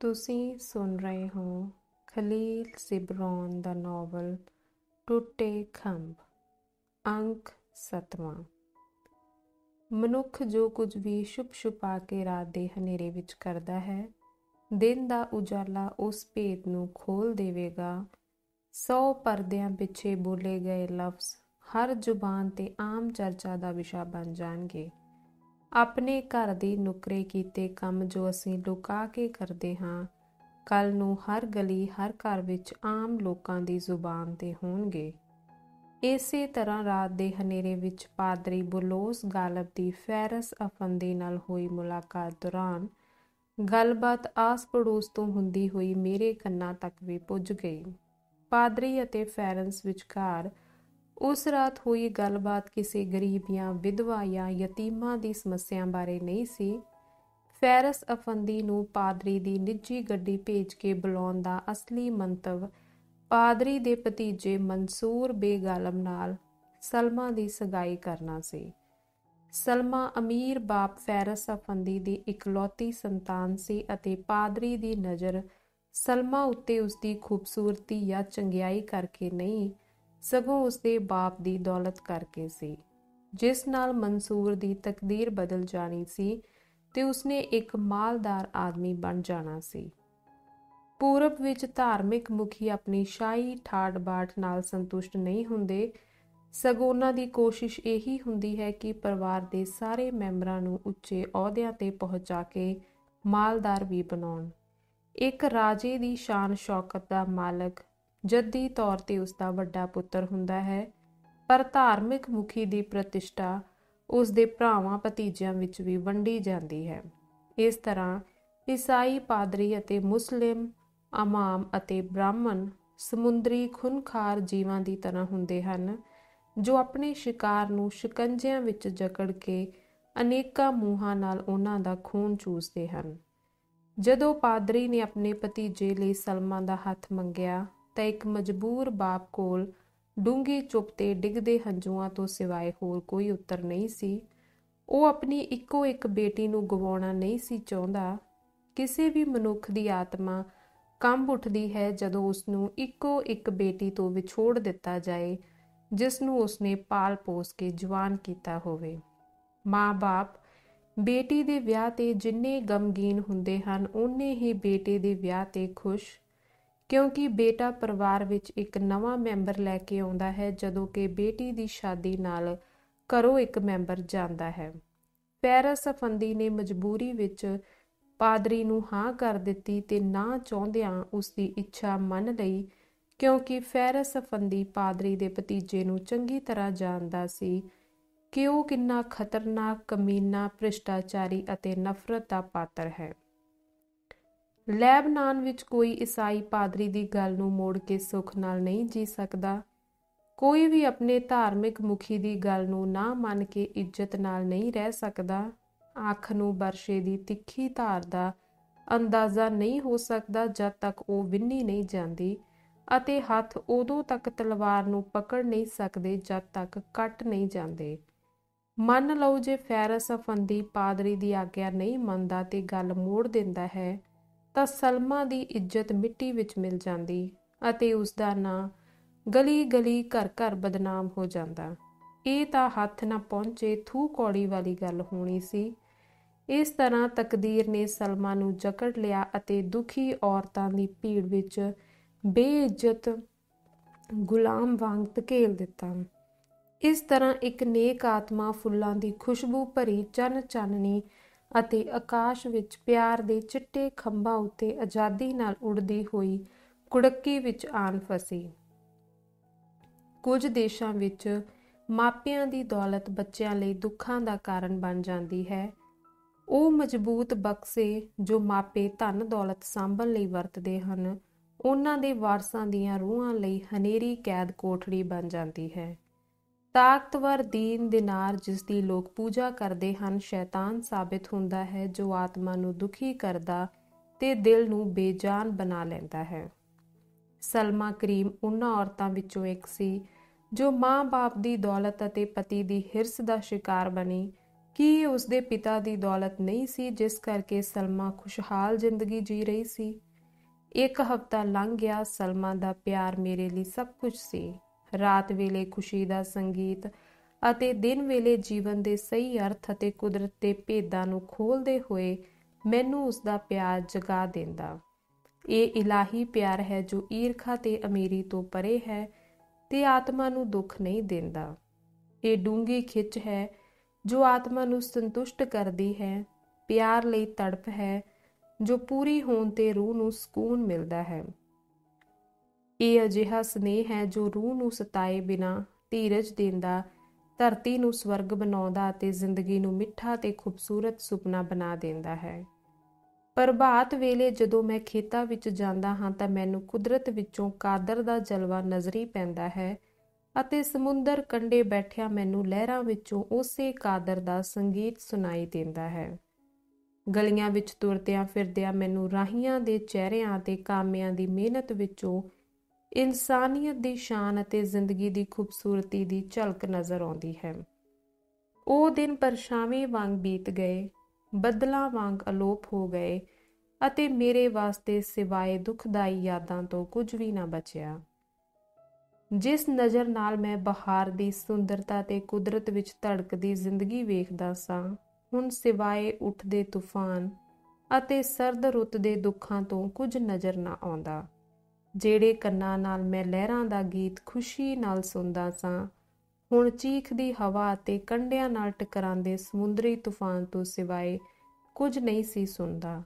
ਤੁਸੀਂ ਸੁਣ ਰਹੇ ਹੋ ਖਲੀਲ ਜਿਬਰਾਨ ਦਾ ਨਾਵਲ ਟੁੱਟੇ ਖੰਭ। ਅੰਕ 7ਵਾਂ। ਮਨੁੱਖ ਜੋ ਕੁਝ ਵੀ ਛੁਪ ਛੁਪਾ ਕੇ ਰਾਤ ਦੇ ਹਨੇਰੇ ਵਿੱਚ ਕਰਦਾ ਹੈ, ਦਿਨ ਦਾ ਉਜਾਲਾ ਉਸ ਭੇਦ ਨੂੰ ਖੋਲ ਦੇਵੇਗਾ। 100 ਪਰਦਿਆਂ ਪਿੱਛੇ ਬੋਲੇ ਗਏ ਲਫ਼ਜ਼ ਹਰ ਜ਼ੁਬਾਨ ਤੇ ਆਮ ਚਰਚਾ ਦਾ ਵਿਸ਼ਾ ਬਣ ਜਾਣਗੇ। ਆਪਣੇ ਘਰ ਦੀ ਨੁਕਰੇ ਕੀਤੇ ਕੰਮ ਜੋ ਅਸੀਂ ਲੁਕਾ ਕੇ ਕਰਦੇ ਹਾਂ, ਕੱਲ੍ਹ ਨੂੰ ਹਰ ਗਲੀ ਹਰ ਘਰ ਵਿੱਚ ਆਮ ਲੋਕਾਂ ਦੀ ਜ਼ੁਬਾਨ 'ਤੇ ਹੋਣਗੇ। ਇਸੇ ਤਰ੍ਹਾਂ ਰਾਤ ਦੇ ਹਨੇਰੇ ਵਿੱਚ ਪਾਦਰੀ ਬੁਲੋਸ ਗਾਲਬ ਦੀ ਫੈਰਸ ਅਫੰਦੀ ਨਾਲ ਹੋਈ ਮੁਲਾਕਾਤ ਦੌਰਾਨ ਗੱਲਬਾਤ ਆਸ ਪੜੋਸ ਤੋਂ ਹੁੰਦੀ ਹੋਈ ਮੇਰੇ ਕੰਨਾਂ ਤੱਕ ਵੀ ਪੁੱਜ ਗਈ। ਪਾਦਰੀ ਅਤੇ ਫੈਰਸ ਵਿਚਕਾਰ ਉਸ ਰਾਤ ਹੋਈ ਗੱਲਬਾਤ ਕਿਸੇ ਗਰੀਬ ਜਾਂ ਵਿਧਵਾ ਜਾਂ ਯਤੀਮਾਂ ਦੀ ਸਮੱਸਿਆ ਬਾਰੇ ਨਹੀਂ ਸੀ। ਫੈਰਸ ਅਫੰਦੀ ਨੂੰ ਪਾਦਰੀ ਦੀ ਨਿੱਜੀ ਗੱਡੀ ਭੇਜ ਕੇ ਬੁਲਾਉਣ ਦਾ ਅਸਲੀ ਮੰਤਵ ਪਾਦਰੀ ਦੇ ਭਤੀਜੇ ਮਨਸੂਰ ਬੇਗਾਲਮ ਨਾਲ ਸਲਮਾ ਦੀ ਸਗਾਈ ਕਰਨਾ ਸੀ। ਸਲਮਾ ਅਮੀਰ ਬਾਪ ਫੈਰਸ ਅਫੰਦੀ ਦੀ ਇਕਲੌਤੀ ਸੰਤਾਨ ਸੀ ਅਤੇ ਪਾਦਰੀ ਦੀ ਨਜ਼ਰ ਸਲਮਾ ਉੱਤੇ ਉਸਦੀ ਖੂਬਸੂਰਤੀ ਜਾਂ ਚੰਗਿਆਈ ਕਰਕੇ ਨਹੀਂ, ਸਗੋਂ ਉਸਦੇ ਬਾਪ ਦੀ ਦੌਲਤ ਕਰਕੇ ਸੀ, ਜਿਸ ਨਾਲ ਮਨਸੂਰ ਦੀ ਤਕਦੀਰ ਬਦਲ ਜਾਣੀ ਸੀ ਤੇ ਉਸਨੇ ਇੱਕ ਮਾਲਦਾਰ ਆਦਮੀ ਬਣ ਜਾਣਾ ਸੀ। ਪੂਰਬ ਵਿੱਚ ਧਾਰਮਿਕ ਮੁਖੀ ਆਪਣੀ ਸ਼ਾਹੀ ਠਾਠ ਬਾਠ ਨਾਲ ਸੰਤੁਸ਼ਟ ਨਹੀਂ ਹੁੰਦੇ, ਸਗੋਂ ਉਹਨਾਂ ਦੀ ਕੋਸ਼ਿਸ਼ ਇਹੀ ਹੁੰਦੀ ਹੈ ਕਿ ਪਰਿਵਾਰ ਦੇ ਸਾਰੇ ਮੈਂਬਰਾਂ ਨੂੰ ਉੱਚੇ ਅਹੁਦਿਆਂ ਤੇ ਪਹੁੰਚਾ ਕੇ ਮਾਲਦਾਰ ਵੀ ਬਣਾਉਣ। ਇੱਕ ਰਾਜੇ ਦੀ ਸ਼ਾਨ ਸ਼ੌਕਤ ਦਾ ਮਾਲਕ ਜੱਦੀ ਤੌਰ ਤੇ ਉਸਦਾ ਵੱਡਾ ਪੁੱਤਰ ਹੁੰਦਾ ਹੈ, ਪਰ ਧਾਰਮਿਕ ਮੁਖੀ ਦੀ ਪ੍ਰਤਿਸ਼ਠਾ ਉਸਦੇ ਭਰਾਵਾਂ ਭਤੀਜਿਆਂ ਵਿੱਚ ਵੀ ਵੰਡੀ ਜਾਂਦੀ ਹੈ। ਇਸ ਤਰ੍ਹਾਂ ਈਸਾਈ ਪਾਦਰੀ ਅਤੇ ਮੁਸਲਿਮ ਇਮਾਮ ਅਤੇ ਬ੍ਰਾਹਮਣ ਸਮੁੰਦਰੀ ਖੁਨਖਾਰ ਜੀਵਾਂ ਦੀ ਤਰ੍ਹਾਂ ਹੁੰਦੇ ਹਨ, ਜੋ ਆਪਣੇ ਸ਼ਿਕਾਰ ਨੂੰ ਸ਼ਿਕੰਜਿਆਂ ਵਿੱਚ ਜਕੜ ਕੇ ਅਨੇਕਾਂ ਮੂੰਹਾਂ ਨਾਲ ਉਹਨਾਂ ਦਾ ਖੂਨ ਚੂਸਦੇ ਹਨ। ਜਦੋਂ ਪਾਦਰੀ ਨੇ ਆਪਣੇ ਭਤੀਜੇ ਲਈ ਸਲਮਾ ਦਾ ਹੱਥ ਮੰਗਿਆ ਤਾਂ ਇੱਕ ਮਜਬੂਰ ਬਾਪ ਕੋਲ ਡੂੰਘੀ ਚੁੱਪ ਤੇ ਡਿੱਗਦੇ ਹੰਝੂਆਂ ਤੋਂ ਸਿਵਾਏ ਹੋਰ ਕੋਈ ਉੱਤਰ ਨਹੀਂ ਸੀ। ਉਹ ਆਪਣੀ ਇੱਕੋ ਇੱਕ ਬੇਟੀ ਨੂੰ ਗਵਾਉਣਾ ਨਹੀਂ ਸੀ ਚਾਹੁੰਦਾ। ਕਿਸੇ ਵੀ ਮਨੁੱਖ ਦੀ ਆਤਮਾ ਕੰਬ ਉੱਠਦੀ ਹੈ ਜਦੋਂ ਉਸਨੂੰ ਇੱਕੋ ਇੱਕ ਬੇਟੀ ਤੋਂ ਵਿਛੋੜ ਦਿੱਤਾ ਜਾਏ, ਜਿਸ ਨੂੰ ਉਸਨੇ ਪਾਲ ਪੋਸ ਕੇ ਜਵਾਨ ਕੀਤਾ ਹੋਵੇ। ਮਾਂ-ਬਾਪ ਬੇਟੀ ਦੇ ਵਿਆਹ ਤੇ ਜਿੰਨੇ ਗਮਗੀਨ ਹੁੰਦੇ ਹਨ, ਓਨੇ ਹੀ ਬੇਟੇ ਦੇ ਵਿਆਹ ਤੇ ਖੁਸ਼, ਕਿਉਂਕਿ ਬੇਟਾ ਪਰਿਵਾਰ ਵਿੱਚ ਇੱਕ ਨਵਾਂ ਮੈਂਬਰ ਲੈ ਕੇ ਆਉਂਦਾ ਹੈ, ਜਦੋਂ ਕਿ ਬੇਟੀ ਦੀ ਸ਼ਾਦੀ ਨਾਲ ਘਰੋਂ ਇੱਕ ਮੈਂਬਰ ਜਾਂਦਾ ਹੈ। ਫੈਰਸ ਅਫੰਦੀ ਨੇ ਮਜਬੂਰੀ ਵਿੱਚ ਪਾਦਰੀ ਨੂੰ ਹਾਂ ਕਰ ਦਿੱਤੀ ਤੇ ਨਾ ਚਾਹੁੰਦਿਆਂ ਉਸਦੀ ਇੱਛਾ ਮੰਨ ਲਈ, ਕਿਉਂਕਿ ਫੈਰਸ ਅਫੰਦੀ ਪਾਦਰੀ ਦੇ ਭਤੀਜੇ ਨੂੰ ਚੰਗੀ ਤਰ੍ਹਾਂ ਜਾਣਦਾ ਸੀ ਕਿ ਉਹ ਕਿੰਨਾ ਖਤਰਨਾਕ, ਕਮੀਨਾ, ਭ੍ਰਿਸ਼ਟਾਚਾਰੀ ਅਤੇ ਨਫ਼ਰਤ ਦਾ ਪਾਤਰ ਹੈ। ਲੈਬਨਾਨ ਵਿੱਚ ਕੋਈ ਈਸਾਈ ਪਾਦਰੀ ਦੀ ਗੱਲ ਨੂੰ ਮੋੜ ਕੇ ਸੁੱਖ ਨਾਲ ਨਹੀਂ ਜੀ ਸਕਦਾ। ਕੋਈ ਵੀ ਆਪਣੇ ਧਾਰਮਿਕ ਮੁਖੀ ਦੀ ਗੱਲ ਨੂੰ ਨਾ ਮੰਨ ਕੇ ਇੱਜ਼ਤ ਨਾਲ ਨਹੀਂ ਰਹਿ ਸਕਦਾ। ਅੱਖ ਨੂੰ ਬਰਸ਼ੇ ਦੀ ਤਿੱਖੀ ਧਾਰ ਦਾ ਅੰਦਾਜ਼ਾ ਨਹੀਂ ਹੋ ਸਕਦਾ ਜਦ ਤੱਕ ਉਹ ਵਿੰਨ੍ਹੀ ਨਹੀਂ ਜਾਂਦੀ, ਅਤੇ ਹੱਥ ਉਦੋਂ ਤੱਕ ਤਲਵਾਰ ਨੂੰ ਪਕੜ ਨਹੀਂ ਸਕਦੇ ਜਦ ਤੱਕ ਕੱਟ ਨਹੀਂ ਜਾਂਦੇ। ਮੰਨ ਲਓ ਜੇ ਫੈਰਸ ਅਫੰਦੀ ਪਾਦਰੀ ਦੀ ਆਗਿਆ ਨਹੀਂ ਮੰਨਦਾ ਤੇ ਗੱਲ ਮੋੜ ਦਿੰਦਾ ਹੈ, ਤਾਂ ਸਲਮਾ ਦੀ ਇੱਜ਼ਤ ਮਿੱਟੀ ਵਿੱਚ ਮਿਲ ਜਾਂਦੀ ਅਤੇ ਉਸਦਾ ਨਾਂ ਗਲੀ ਗਲੀ ਘਰ ਘਰ ਬਦਨਾਮ ਹੋ ਜਾਂਦਾ। ਇਹ ਤਾਂ ਹੱਥ ਨਾ ਪਹੁੰਚੇ ਥੂ ਕੌੜੀ ਵਾਲੀ ਗੱਲ ਹੋਣੀ ਸੀ। ਇਸ ਤਰ੍ਹਾਂ ਤਕਦੀਰ ਨੇ ਸਲਮਾ ਨੂੰ ਜਕੜ ਲਿਆ ਅਤੇ ਦੁਖੀ ਔਰਤਾਂ ਦੀ ਭੀੜ ਵਿੱਚ ਬੇਇੱਜ਼ਤ ਗੁਲਾਮ ਵਾਂਗ ਧਕੇਲ ਦਿੱਤਾ। ਇਸ ਤਰ੍ਹਾਂ ਇੱਕ ਨੇਕ ਆਤਮਾ ਫੁੱਲਾਂ ਦੀ ਖੁਸ਼ਬੂ ਭਰੀ ਚੰਨ ਚਾਨਣੀ ਅਤੇ ਆਕਾਸ਼ ਵਿੱਚ ਪਿਆਰ ਦੇ ਚਿੱਟੇ ਖੰਭਾਂ ਉੱਤੇ ਆਜ਼ਾਦੀ ਨਾਲ ਉੱਡਦੀ ਹੋਈ ਕੁੜੱਕੀ ਵਿੱਚ ਆਣ ਫਸੀ। ਕੁਝ ਦੇਸ਼ਾਂ ਵਿੱਚ ਮਾਪਿਆਂ ਦੀ ਦੌਲਤ ਬੱਚਿਆਂ ਲਈ ਦੁੱਖਾਂ ਦਾ ਕਾਰਨ ਬਣ ਜਾਂਦੀ ਹੈ। ਉਹ ਮਜ਼ਬੂਤ ਬਕਸੇ ਜੋ ਮਾਪੇ ਧਨ ਦੌਲਤ ਸਾਂਭਣ ਲਈ ਵਰਤਦੇ ਹਨ, ਉਹਨਾਂ ਦੇ ਵਾਰਸਾਂ ਦੀਆਂ ਰੂਹਾਂ ਲਈ ਹਨੇਰੀ ਕੈਦ ਕੋਠੜੀ ਬਣ ਜਾਂਦੀ ਹੈ। ਤਾਕਤਵਰ ਦੀਨ ਦਿਨਾਰ ਜਿਸ ਦੀ ਲੋਕ ਪੂਜਾ ਕਰਦੇ ਹਨ, ਸ਼ੈਤਾਨ ਸਾਬਿਤ ਹੁੰਦਾ ਹੈ, ਜੋ ਆਤਮਾ ਨੂੰ ਦੁਖੀ ਕਰਦਾ ਤੇ ਦਿਲ ਨੂੰ ਬੇਜਾਨ ਬਣਾ ਲੈਂਦਾ ਹੈ। ਸਲਮਾ ਕਰੀਮ ਉਹਨਾਂ ਔਰਤਾਂ ਵਿੱਚੋਂ ਇੱਕ ਸੀ ਜੋ ਮਾਂ-ਬਾਪ ਦੀ ਦੌਲਤ ਅਤੇ ਪਤੀ ਦੀ ਹਿਰਸ ਦਾ ਸ਼ਿਕਾਰ ਬਣੀ ਕੀ ਇਹ ਉਸਦੇ ਪਿਤਾ ਦੀ ਦੌਲਤ ਨਹੀਂ ਸੀ ਜਿਸ ਕਰਕੇ ਸਲਮਾ ਖੁਸ਼ਹਾਲ ਜ਼ਿੰਦਗੀ ਜੀ ਰਹੀ ਸੀ? 1 ਹਫ਼ਤਾ ਲੰਘ ਗਿਆ। ਸਲਮਾ ਦਾ ਪਿਆਰ ਮੇਰੇ ਲਈ ਸਭ ਕੁਝ ਸੀ। ਰਾਤ ਵੇਲੇ ਖੁਸ਼ੀ ਦਾ ਸੰਗੀਤ ਅਤੇ ਦਿਨ ਵੇਲੇ ਜੀਵਨ ਦੇ ਸਹੀ ਅਰਥ ਅਤੇ ਕੁਦਰਤ ਦੇ ਭੇਦਾਂ ਨੂੰ ਖੋਲ੍ਹਦੇ ਹੋਏ ਮੈਨੂੰ ਉਸਦਾ ਪਿਆਰ ਜਗਾ ਦਿੰਦਾ। ਇਹ ਇਲਾਹੀ ਪਿਆਰ ਹੈ ਜੋ ਈਰਖਾ ਤੇ ਅਮੀਰੀ ਤੋਂ ਪਰੇ ਹੈ ਤੇ ਆਤਮਾ ਨੂੰ ਦੁੱਖ ਨਹੀਂ ਦਿੰਦਾ। ਇਹ ਡੂੰਘੀ ਖਿੱਚ ਹੈ ਜੋ ਆਤਮਾ ਨੂੰ ਸੰਤੁਸ਼ਟ ਕਰਦੀ ਹੈ। ਪਿਆਰ ਲਈ ਤੜਪ ਹੈ ਜੋ ਪੂਰੀ ਹੋਣ ਤੇ ਰੂਹ ਨੂੰ ਸਕੂਨ ਮਿਲਦਾ ਹੈ। ਇਹ ਅਜਿਹਾ ਸਨੇਹ ਹੈ ਜੋ ਰੂਹ ਨੂੰ ਸਤਾਏ ਬਿਨਾਂ ਧੀਰਜ ਦਿੰਦਾ, ਧਰਤੀ ਨੂੰ ਸਵਰਗ ਬਣਾਉਂਦਾ ਅਤੇ ਜ਼ਿੰਦਗੀ ਨੂੰ ਮਿੱਠਾ ਤੇ ਖੂਬਸੂਰਤ ਸੁਪਨਾ ਬਣਾ ਦਿੰਦਾ ਹੈ। ਪ੍ਰਭਾਤ ਵੇਲੇ ਜਦੋਂ ਮੈਂ ਖੇਤਾਂ ਵਿੱਚ ਜਾਂਦਾ ਹਾਂ ਤਾਂ ਮੈਨੂੰ ਕੁਦਰਤ ਵਿੱਚੋਂ ਕਾਦਰ ਦਾ ਜਲਵਾ ਨਜ਼ਰੀ ਪੈਂਦਾ ਹੈ ਅਤੇ ਸਮੁੰਦਰ ਕੰਢੇ ਬੈਠਿਆਂ ਮੈਨੂੰ ਲਹਿਰਾਂ ਵਿੱਚੋਂ ਉਸੇ ਕਾਦਰ ਦਾ ਸੰਗੀਤ ਸੁਣਾਈ ਦਿੰਦਾ ਹੈ। ਗਲੀਆਂ ਵਿੱਚ ਤੁਰਦਿਆਂ ਫਿਰਦਿਆਂ ਮੈਨੂੰ ਰਾਹੀਆਂ ਦੇ ਚਿਹਰਿਆਂ ਅਤੇ ਕਾਮਿਆਂ ਦੀ ਮਿਹਨਤ ਵਿੱਚੋਂ ਇਨਸਾਨੀਅਤ ਦੀ ਸ਼ਾਨ ਅਤੇ ਜ਼ਿੰਦਗੀ ਦੀ ਖੂਬਸੂਰਤੀ ਦੀ ਝਲਕ ਨਜ਼ਰ ਆਉਂਦੀ ਹੈ। ਉਹ ਦਿਨ ਪਰਛਾਵੇਂ ਵਾਂਗ ਬੀਤ ਗਏ, ਬੱਦਲਾਂ ਵਾਂਗ ਅਲੋਪ ਹੋ ਗਏ ਅਤੇ ਮੇਰੇ ਵਾਸਤੇ ਸਿਵਾਏ ਦੁਖਦਾਈ ਯਾਦਾਂ ਤੋਂ ਕੁਝ ਵੀ ਨਾ ਬਚਿਆ। ਜਿਸ ਨਜ਼ਰ ਨਾਲ ਮੈਂ ਬਹਾਰ ਦੀ ਸੁੰਦਰਤਾ ਤੇ ਕੁਦਰਤ ਵਿੱਚ ਧੜਕਦੀ ਜ਼ਿੰਦਗੀ ਵੇਖਦਾ ਸਾਂ, ਹੁਣ ਸਿਵਾਏ ਉੱਠਦੇ ਤੂਫਾਨ ਅਤੇ ਸਰਦ ਰੁੱਤ ਦੇ ਦੁੱਖਾਂ ਤੋਂ ਕੁਝ ਨਜ਼ਰ ਨਾ ਆਉਂਦਾ। ਜਿਹੜੇ ਕੰਨਾਂ ਨਾਲ ਮੈਂ ਲਹਿਰਾਂ ਦਾ ਗੀਤ ਖੁਸ਼ੀ ਨਾਲ ਸੁਣਦਾ ਸਾਂ, ਹੁਣ ਚੀਖਦੀ ਹਵਾ ਅਤੇ ਕੰਢਿਆਂ ਨਾਲ ਟਕਰਾਉਂਦੇ ਸਮੁੰਦਰੀ ਤੂਫਾਨ ਤੋਂ ਸਿਵਾਏ ਕੁਝ ਨਹੀਂ ਸੀ ਸੁਣਦਾ।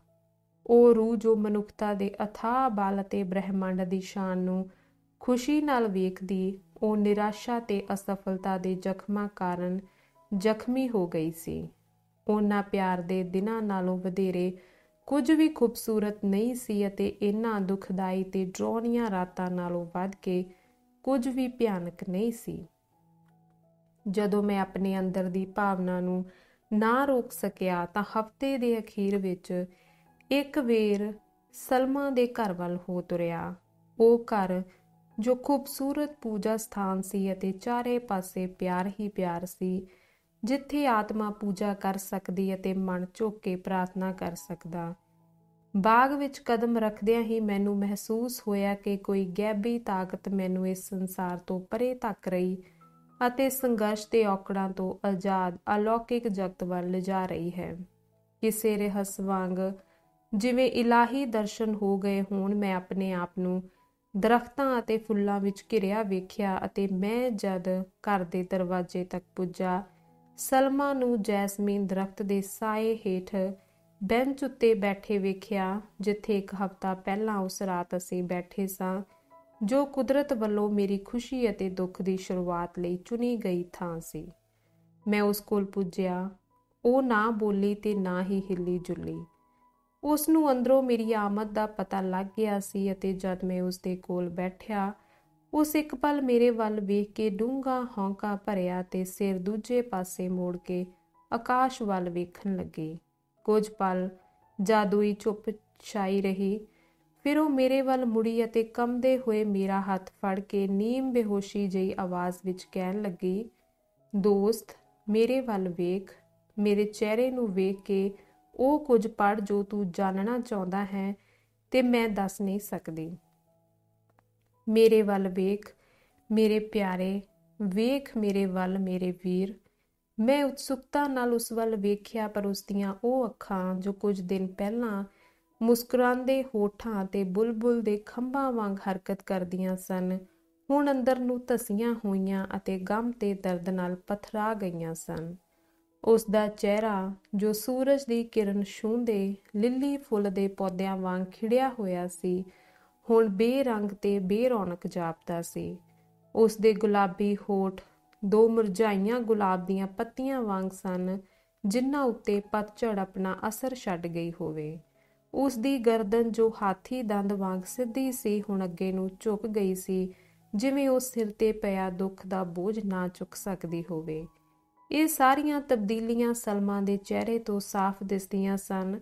ਉਹ ਰੂਹ ਜੋ ਮਨੁੱਖਤਾ ਦੇ ਅਥਾਹ ਬਲ ਅਤੇ ਬ੍ਰਹਿਮੰਡ ਦੀ ਸ਼ਾਨ ਨੂੰ ਖੁਸ਼ੀ ਨਾਲ ਵੇਖਦੀ, ਉਹ ਨਿਰਾਸ਼ਾ ਤੇ ਅਸਫਲਤਾ ਦੇ ਜ਼ਖਮਾਂ ਕਾਰਨ ਜ਼ਖਮੀ ਹੋ ਗਈ ਸੀ। ਉਹਨਾਂ ਪਿਆਰ ਦੇ ਦਿਨਾਂ ਨਾਲੋਂ ਵਧੇਰੇ ਕੁਝ ਵੀ ਖੂਬਸੂਰਤ ਨਹੀਂ ਸੀ ਅਤੇ ਇਹਨਾਂ ਦੁਖਦਾਈ ਤੇ ਡਰਾਉਣੀਆਂ ਰਾਤਾਂ ਨਾਲੋਂ ਵੱਧ ਕੇ ਕੁਝ ਵੀ ਭਿਆਨਕ ਨਹੀਂ ਸੀ। ਜਦੋਂ ਮੈਂ ਆਪਣੇ ਅੰਦਰ ਦੀ ਭਾਵਨਾ ਨੂੰ ਨਾ ਰੋਕ ਸਕਿਆ ਤਾਂ ਹਫ਼ਤੇ ਦੇ ਅਖੀਰ ਵਿੱਚ ਇੱਕ ਵੇਰ ਸਲਮਾ ਦੇ ਘਰ ਵੱਲ ਹੋ ਤੁਰਿਆ। ਉਹ ਘਰ ਜੋ ਖੂਬਸੂਰਤ ਪੂਜਾ ਸਥਾਨ ਸੀ ਅਤੇ ਚਾਰੇ ਪਾਸੇ ਪਿਆਰ ਹੀ ਪਿਆਰ ਸੀ, ਜਿੱਥੇ ਆਤਮਾ ਪੂਜਾ ਕਰ ਸਕਦੀ ਅਤੇ ਮਨ ਝੁੱਕ ਕੇ ਪ੍ਰਾਰਥਨਾ ਕਰ ਸਕਦਾ। ਬਾਗ ਵਿੱਚ ਕਦਮ ਰੱਖਦਿਆਂ ਹੀ ਮੈਨੂੰ ਮਹਿਸੂਸ ਹੋਇਆ ਕਿ ਕੋਈ ਗੈਬੀ ਤਾਕਤ ਮੈਨੂੰ ਇਸ ਸੰਸਾਰ ਤੋਂ ਪਰੇ ਧੱਕ ਰਹੀ ਅਤੇ ਸੰਘਰਸ਼ ਦੇ ਔਕੜਾਂ ਤੋਂ ਆਜ਼ਾਦ ਅਲੌਕਿਕ ਜਗਤ ਵੱਲ ਲਿਜਾ ਰਹੀ ਹੈ। ਕਿਸੇ ਰਹੱਸ ਵਾਂਗ ਜਿਵੇਂ ਇਲਾਹੀ ਦਰਸ਼ਨ ਹੋ ਗਏ ਹੋਣ, ਮੈਂ ਆਪਣੇ ਆਪ ਨੂੰ ਦਰਖਤਾਂ ਅਤੇ ਫੁੱਲਾਂ ਵਿੱਚ ਘਿਰਿਆ ਵੇਖਿਆ ਅਤੇ ਮੈਂ ਜਦ ਘਰ ਦੇ ਦਰਵਾਜ਼ੇ ਤੱਕ ਪੁੱਜਾ, ਸਲਮਾ ਨੂੰ ਜੈਸਮੀਨ ਦਰਖਤ ਦੇ ਸਾਏ ਹੇਠ ਬੈਂਚ ਉੱਤੇ ਬੈਠੇ ਵੇਖਿਆ, ਜਿੱਥੇ 1 ਹਫ਼ਤਾ ਪਹਿਲਾਂ ਉਸ ਰਾਤ ਅਸੀਂ ਬੈਠੇ ਸਾਂ, ਜੋ ਕੁਦਰਤ ਵੱਲੋਂ ਮੇਰੀ ਖੁਸ਼ੀ ਅਤੇ ਦੁੱਖ ਦੀ ਸ਼ੁਰੂਆਤ ਲਈ ਚੁਣੀ ਗਈ ਥਾਂ ਸੀ। ਮੈਂ ਉਸ ਕੋਲ ਪੁੱਜਿਆ। ਉਹ ਨਾ ਬੋਲੀ ਤੇ ਨਾ ਹੀ ਹਿੱਲੀ ਜੁੱਲੀ। ਉਸ ਨੂੰ ਅੰਦਰੋਂ ਮੇਰੀ ਆਮਦ ਦਾ ਪਤਾ ਲੱਗ ਗਿਆ ਸੀ ਅਤੇ ਜਦ ਮੈਂ ਉਸ ਦੇ ਕੋਲ ਬੈਠਿਆ, ਉਸ ਇੱਕ ਪਲ ਮੇਰੇ ਵੱਲ ਵੇਖ ਕੇ ਡੂੰਘਾ ਹੌਂਕਾ ਭਰਿਆ ਤੇ ਸਿਰ ਦੂਜੇ ਪਾਸੇ ਮੋੜ ਕੇ ਆਕਾਸ਼ ਵੱਲ ਵੇਖਣ ਲੱਗੀ। ਕੁਝ ਪਲ ਜਾਦੂਈ ਚੁੱਪ ਛਾਈ ਰਹੀ। ਫਿਰ ਉਹ ਮੇਰੇ ਵੱਲ ਮੁੜੀ ਅਤੇ ਕੰਬਦੇ ਹੋਏ ਮੇਰਾ ਹੱਥ ਫੜ ਕੇ ਨੀਮ ਬੇਹੋਸ਼ੀ ਜਿਹੀ ਆਵਾਜ਼ ਵਿੱਚ ਕਹਿਣ ਲੱਗੀ, ਦੋਸਤ, ਮੇਰੇ ਵੱਲ ਵੇਖ। ਮੇਰੇ ਚਿਹਰੇ ਨੂੰ ਵੇਖ ਕੇ ਉਹ ਕੁਝ ਪੜ੍ਹ ਜੋ ਤੂੰ ਜਾਣਨਾ ਚਾਹੁੰਦਾ ਹੈ ਤੇ ਮੈਂ ਦੱਸ ਨਹੀਂ ਸਕਦੀ। ਮੇਰੇ ਵੱਲ ਵੇਖ ਮੇਰੇ ਪਿਆਰੇ, ਵੇਖ ਮੇਰੇ ਵੱਲ ਮੇਰੇ ਵੀਰ। ਮੈਂ ਉਤਸੁਕਤਾ ਨਾਲ ਉਸ ਵੱਲ ਵੇਖਿਆ, ਪਰ ਉਸ ਦੀਆਂ ਉਹ ਅੱਖਾਂ ਜੋ ਕੁਝ ਦਿਨ ਪਹਿਲਾਂ ਮੁਸਕਰਾਉਂਦੇ ਹੋਠਾਂ ਅਤੇ ਬੁਲਬੁਲ ਦੇ ਖੰਭਾਂ ਵਾਂਗ ਹਰਕਤ ਕਰਦੀਆਂ ਸਨ, ਹੁਣ ਅੰਦਰ ਨੂੰ ਧਸੀਆਂ ਹੋਈਆਂ ਅਤੇ ਗਮ ਤੇ ਦਰਦ ਨਾਲ ਪਥਰਾ ਗਈਆਂ ਸਨ। ਉਸ ਦਾ ਚਿਹਰਾ ਜੋ ਸੂਰਜ ਦੀ ਕਿਰਨ ਛੂਹਦੇ ਲਿੱਲੀ ਫੁੱਲ ਦੇ ਪੌਦਿਆਂ ਵਾਂਗ ਖਿੜਿਆ ਹੋਇਆ ਸੀ, ਹੁਣ ਬੇਰੰਗ ਤੇ ਬੇਰੌਣਕ ਜਾਪਦਾ ਸੀ। ਉਸ ਦੇ ਗੁਲਾਬੀ ਹੋਠ 2 ਮੁਰਝਾਈਆਂ ਗੁਲਾਬ ਦੀਆਂ ਪੱਤੀਆਂ ਵਾਂਗ ਸਨ, ਜਿਨ੍ਹਾਂ ਉੱਤੇ ਪਤਝੜ ਆਪਣਾ ਅਸਰ ਛੱਡ ਗਈ ਹੋਵੇ। ਉਸ ਦੀ ਗਰਦਨ ਜੋ ਹਾਥੀ ਦੰਦ ਵਾਂਗ ਸਿੱਧੀ ਸੀ, ਹੁਣ ਅੱਗੇ ਨੂੰ ਝੁਕ ਗਈ ਸੀ, ਜਿਵੇਂ ਉਹ ਸਿਰ ਤੇ ਪਿਆ ਦੁੱਖ ਦਾ ਬੋਝ ਨਾ ਚੁੱਕ ਸਕਦੀ ਹੋਵੇ। ਇਹ ਸਾਰੀਆਂ ਤਬਦੀਲੀਆਂ ਸਲਮਾ ਦੇ ਚਿਹਰੇ ਤੋਂ ਸਾਫ਼ ਦਿਸਦੀਆਂ ਸਨ,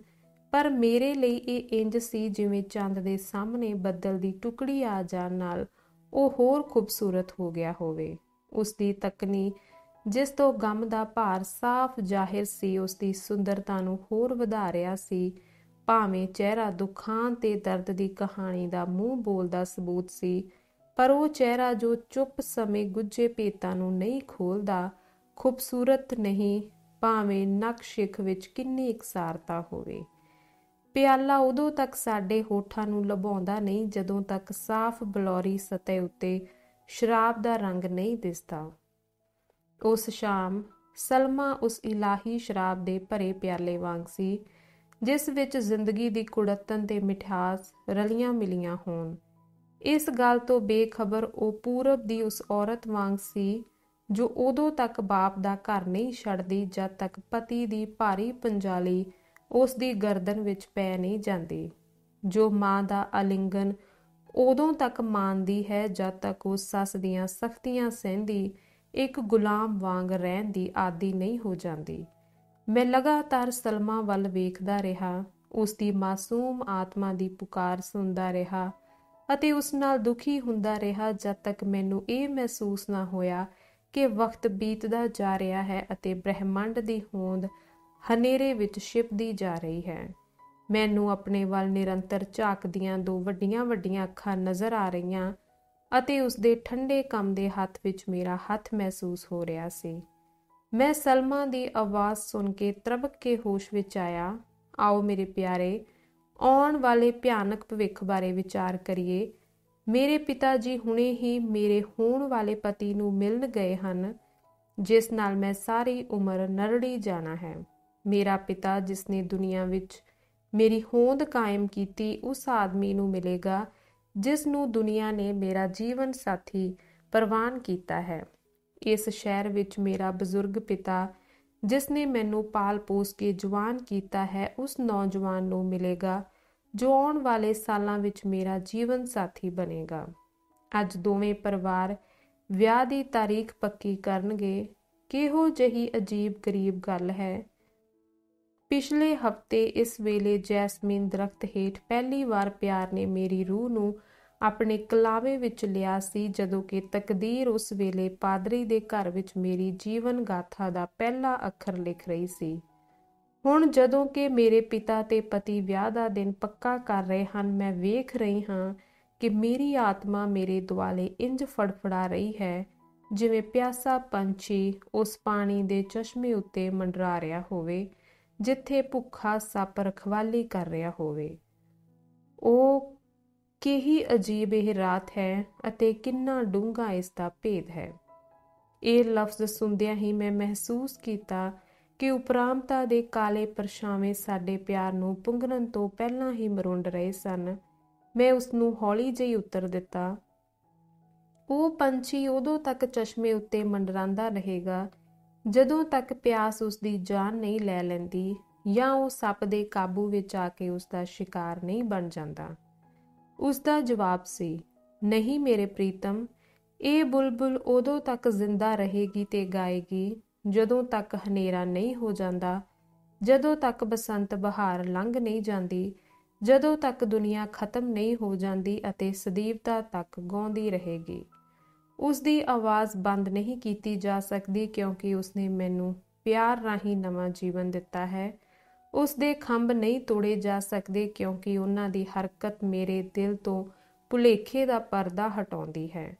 ਪਰ ਮੇਰੇ ਲਈ ਇਹ ਇੰਜ ਸੀ ਜਿਵੇਂ ਚੰਦ ਦੇ ਸਾਹਮਣੇ ਬੱਦਲ ਦੀ ਟੁਕੜੀ ਆ ਜਾਣ ਨਾਲ ਉਹ ਹੋਰ ਖੂਬਸੂਰਤ ਹੋ ਗਿਆ ਹੋਵੇ। ਉਸ ਦੀ ਤੱਕਣੀ ਜਿਸ ਤੋਂ ਗਮ ਦਾ ਭਾਰ ਸਾਫ਼ ਜ਼ਾਹਿਰ ਸੀ, ਉਸ ਦੀ ਸੁੰਦਰਤਾ ਨੂੰ ਹੋਰ ਵਧਾ ਰਿਹਾ ਸੀ। ਭਾਵੇਂ ਚਿਹਰਾ ਦੁੱਖਾਂ ਤੇ ਦਰਦ ਦੀ ਕਹਾਣੀ ਦਾ ਮੂੰਹ ਬੋਲਦਾ ਸਬੂਤ ਸੀ, ਪਰ ਉਹ ਚਿਹਰਾ ਜੋ ਚੁੱਪ ਸਮੇਂ ਗੁੱਝੇ ਭੇਤਾਂ ਨੂੰ ਨਹੀਂ ਖੋਲ੍ਹਦਾ, ਖੂਬਸੂਰਤ ਨਹੀਂ, ਭਾਵੇਂ ਨਕ-ਸ਼ਿਖ ਵਿੱਚ ਕਿੰਨੀ ਇਕਸਾਰਤਾ ਹੋਵੇ। ਪਿਆਲਾ ਉਦੋਂ ਤੱਕ ਸਾਡੇ ਹੋਠਾਂ ਨੂੰ ਲੁਭਾਉਂਦਾ ਨਹੀਂ ਜਦੋਂ ਤੱਕ ਸਾਫ਼ ਬਲੌਰੀ ਸਤਹ ਉੱਤੇ ਸ਼ਰਾਬ ਦਾ ਰੰਗ ਨਹੀਂ ਦਿਸਦਾ। ਉਸ ਸ਼ਾਮ ਸਲਮਾ ਉਸ ਇਲਾਹੀ ਸ਼ਰਾਬ ਦੇ ਭਰੇ ਪਿਆਲੇ ਵਾਂਗ ਸੀ, ਜਿਸ ਵਿੱਚ ਜ਼ਿੰਦਗੀ ਦੀ ਕੁੜੱਤਣ ਤੇ ਮਿਠਾਸ ਰਲੀਆਂ ਮਿਲੀਆਂ ਹੋਣ। ਇਸ ਗੱਲ ਤੋਂ ਬੇਖਬਰ ਉਹ ਪੂਰਬ ਦੀ ਉਸ ਔਰਤ ਵਾਂਗ ਸੀ ਜੋ ਉਦੋਂ ਤੱਕ ਬਾਪ ਦਾ ਘਰ ਨਹੀਂ ਛੱਡਦੀ ਜਦ ਤੱਕ ਪਤੀ ਦੀ ਭਾਰੀ ਪੰਜਾਲੀ ਉਸ ਦੀ ਗਰਦਨ ਵਿੱਚ ਪੈ ਨਹੀਂ ਜਾਂਦੀ, ਜੋ ਮਾਂ ਦਾ ਆਲਿੰਗਨ ਉਦੋਂ ਤੱਕ ਮਾਣਦੀ ਹੈ ਜਦ ਤੱਕ ਉਹ ਸੱਸ ਦੀਆਂ ਸਖਤੀਆਂ ਸਹਿੰਦੀ ਇੱਕ ਗੁਲਾਮ ਵਾਂਗ ਰਹਿਣ ਦੀ ਆਦੀ ਨਹੀਂ ਹੋ ਜਾਂਦੀ। ਮੈਂ ਲਗਾਤਾਰ ਸਲਮਾ ਵੱਲ ਵੇਖਦਾ ਰਿਹਾ, ਉਸ ਦੀ ਮਾਸੂਮ ਆਤਮਾ ਦੀ ਪੁਕਾਰ ਸੁਣਦਾ ਰਿਹਾ ਅਤੇ ਉਸ ਨਾਲ ਦੁਖੀ ਹੁੰਦਾ ਰਿਹਾ ਜਦ ਤੱਕ ਮੈਨੂੰ ਇਹ ਮਹਿਸੂਸ ਨਾ ਹੋਇਆ ਕਿ ਵਕਤ ਬੀਤਦਾ ਜਾ ਰਿਹਾ ਹੈ ਅਤੇ ਬ੍ਰਹਿਮੰਡ ਦੀ ਹੋਂਦ ਹਨੇਰੇ ਵਿੱਚ ਛਿਪਦੀ ਜਾ ਰਹੀ ਹੈ। ਮੈਨੂੰ ਆਪਣੇ ਵੱਲ ਨਿਰੰਤਰ ਝਾਕਦੀਆਂ ਦੋ ਵੱਡੀਆਂ ਵੱਡੀਆਂ ਅੱਖਾਂ ਨਜ਼ਰ ਆ ਰਹੀਆਂ ਅਤੇ ਉਸਦੇ ਠੰਡੇ ਕੰਬਦੇ ਹੱਥ ਵਿੱਚ ਮੇਰਾ ਹੱਥ ਮਹਿਸੂਸ ਹੋ ਰਿਹਾ ਸੀ। ਮੈਂ ਸਲਮਾ ਦੀ ਆਵਾਜ਼ ਸੁਣ ਕੇ ਤ੍ਰਬਕ ਕੇ ਹੋਸ਼ ਵਿੱਚ ਆਇਆ। ਆਓ ਮੇਰੇ ਪਿਆਰੇ, ਆਉਣ ਵਾਲੇ ਭਿਆਨਕ ਭਵਿੱਖ ਬਾਰੇ ਵਿਚਾਰ ਕਰੀਏ। ਮੇਰੇ ਪਿਤਾ ਜੀ ਹੁਣੇ ਹੀ ਮੇਰੇ ਹੋਣ ਵਾਲੇ ਪਤੀ ਨੂੰ ਮਿਲਣ ਗਏ ਹਨ, ਜਿਸ ਨਾਲ ਮੈਂ ਸਾਰੀ ਉਮਰ ਨਰੜੀ ਜਾਣਾ ਹੈ। ਮੇਰਾ ਪਿਤਾ, ਜਿਸ ਨੇ ਦੁਨੀਆ ਵਿੱਚ ਮੇਰੀ ਹੋਂਦ ਕਾਇਮ ਕੀਤੀ, ਉਸ ਆਦਮੀ ਨੂੰ ਮਿਲੇਗਾ ਜਿਸ ਨੂੰ ਦੁਨੀਆ ਨੇ ਮੇਰਾ ਜੀਵਨ ਸਾਥੀ ਪ੍ਰਵਾਨ ਕੀਤਾ ਹੈ। ਇਸ ਸ਼ਹਿਰ ਵਿੱਚ ਮੇਰਾ ਬਜ਼ੁਰਗ ਪਿਤਾ, ਜਿਸ ਨੇ ਮੈਨੂੰ ਪਾਲ ਪੋਸ ਕੇ ਜਵਾਨ ਕੀਤਾ ਹੈ, ਉਸ ਨੌਜਵਾਨ ਨੂੰ ਮਿਲੇਗਾ ਜੋ ਆਉਣ ਵਾਲੇ ਸਾਲਾਂ ਵਿੱਚ ਮੇਰਾ ਜੀਵਨ ਸਾਥੀ ਬਣੇਗਾ। ਅੱਜ ਦੋਵੇਂ ਪਰਿਵਾਰ ਵਿਆਹ ਦੀ ਤਾਰੀਖ ਪੱਕੀ ਕਰਨਗੇ। ਕਿਹੋ ਜਿਹੀ ਅਜੀਬ ਗਰੀਬ ਗੱਲ ਹੈ। ਪਿਛਲੇ ਹਫ਼ਤੇ ਇਸ ਵੇਲੇ ਜੈਸਮੀਨ ਦਰਖਤ ਹੇਠ ਪਹਿਲੀ ਵਾਰ ਪਿਆਰ ਨੇ ਮੇਰੀ ਰੂਹ ਨੂੰ ਆਪਣੇ ਕਲਾਵੇ ਵਿੱਚ ਲਿਆ ਸੀ, ਜਦੋਂ ਕਿ ਤਕਦੀਰ ਉਸ ਵੇਲੇ ਪਾਦਰੀ ਦੇ ਘਰ ਵਿੱਚ ਮੇਰੀ ਜੀਵਨ ਗਾਥਾ ਦਾ ਪਹਿਲਾ ਅੱਖਰ ਲਿਖ ਰਹੀ ਸੀ। ਹੁਣ ਜਦੋਂ ਕਿ ਮੇਰੇ ਪਿਤਾ ਤੇ ਪਤੀ ਵਿਆਹ ਦਾ ਦਿਨ ਪੱਕਾ ਕਰ ਰਹੇ ਹਨ, ਮੈਂ ਵੇਖ ਰਹੀ ਹਾਂ ਕਿ ਮੇਰੀ ਆਤਮਾ ਮੇਰੇ ਦੁਆਲੇ ਇੰਜ ਫੜਫੜਾ ਰਹੀ ਹੈ ਜਿਵੇਂ ਪਿਆਸਾ ਪੰਛੀ ਉਸ ਪਾਣੀ ਦੇ ਚਸ਼ਮੇ ਉੱਤੇ ਮੰਡਰਾ ਰਿਹਾ ਹੋਵੇ ਜਿੱਥੇ ਭੁੱਖਾ ਸੱਪ ਰਖਵਾਲੀ ਕਰ ਰਿਹਾ ਹੋਵੇ। ਉਹ ਕਿਹੀ ਅਜੀਬ ਇਹ ਰਾਤ ਹੈ ਅਤੇ ਕਿੰਨਾ ਡੂੰਘਾ ਇਸ ਦਾ ਭੇਦ ਹੈ। ਇਹ ਲਫ਼ਜ਼ ਸੁਣਦਿਆਂ ਹੀ ਮੈਂ ਮਹਿਸੂਸ ਕੀਤਾ ਕਿ ਉਪਰਾਮਤਾ ਦੇ ਕਾਲੇ ਪਰਛਾਵੇਂ ਸਾਡੇ ਪਿਆਰ ਨੂੰ ਪੁੰਗਰਨ ਤੋਂ ਪਹਿਲਾਂ ਹੀ ਮਰੁੰਡ ਰਹੇ ਸਨ। ਮੈਂ ਉਸਨੂੰ ਹੌਲੀ ਜਿਹੀ ਉੱਤਰ ਦਿੱਤਾ, ਉਹ ਪੰਛੀ ਉਦੋਂ ਤੱਕ ਚਸ਼ਮੇ ਉੱਤੇ ਮੰਡਰਾਂਦਾ ਰਹੇਗਾ ਜਦੋਂ ਤੱਕ ਪਿਆਸ ਉਸਦੀ ਜਾਨ ਨਹੀਂ ਲੈ ਲੈਂਦੀ ਜਾਂ ਉਹ ਸੱਪ ਦੇ ਕਾਬੂ ਵਿੱਚ ਆ ਕੇ ਉਸਦਾ ਸ਼ਿਕਾਰ ਨਹੀਂ ਬਣ ਜਾਂਦਾ। ਉਸਦਾ ਜਵਾਬ ਸੀ, ਨਹੀਂ ਮੇਰੇ ਪ੍ਰੀਤਮ, ਇਹ ਬੁਲਬੁਲ ਉਦੋਂ ਤੱਕ ਜ਼ਿੰਦਾ ਰਹੇਗੀ ਤੇ ਗਾਏਗੀ ਜਦੋਂ ਤੱਕ ਹਨੇਰਾ ਨਹੀਂ ਹੋ ਜਾਂਦਾ, ਜਦੋਂ ਤੱਕ ਬਸੰਤ ਬਹਾਰ ਲੰਘ ਨਹੀਂ ਜਾਂਦੀ, ਜਦੋਂ ਤੱਕ ਦੁਨੀਆ ਖਤਮ ਨਹੀਂ ਹੋ ਜਾਂਦੀ ਅਤੇ ਸਦੀਵਤਾ ਤੱਕ ਗਾਉਂਦੀ ਰਹੇਗੀ। ਉਸਦੀ ਆਵਾਜ਼ ਬੰਦ ਨਹੀਂ ਕੀਤੀ ਜਾ ਸਕਦੀ ਕਿਉਂਕਿ ਉਸਨੇ ਮੈਨੂੰ ਪਿਆਰ ਰਾਹੀਂ ਨਵਾਂ ਜੀਵਨ ਦਿੱਤਾ ਹੈ। ਉਸਦੇ ਖੰਭ ਨਹੀਂ ਤੋੜੇ ਜਾ ਸਕਦੇ ਕਿਉਂਕਿ ਉਹਨਾਂ ਦੀ ਹਰਕਤ ਮੇਰੇ ਦਿਲ ਤੋਂ ਭੁਲੇਖੇ ਦਾ ਪਰਦਾ ਹਟਾਉਂਦੀ ਹੈ।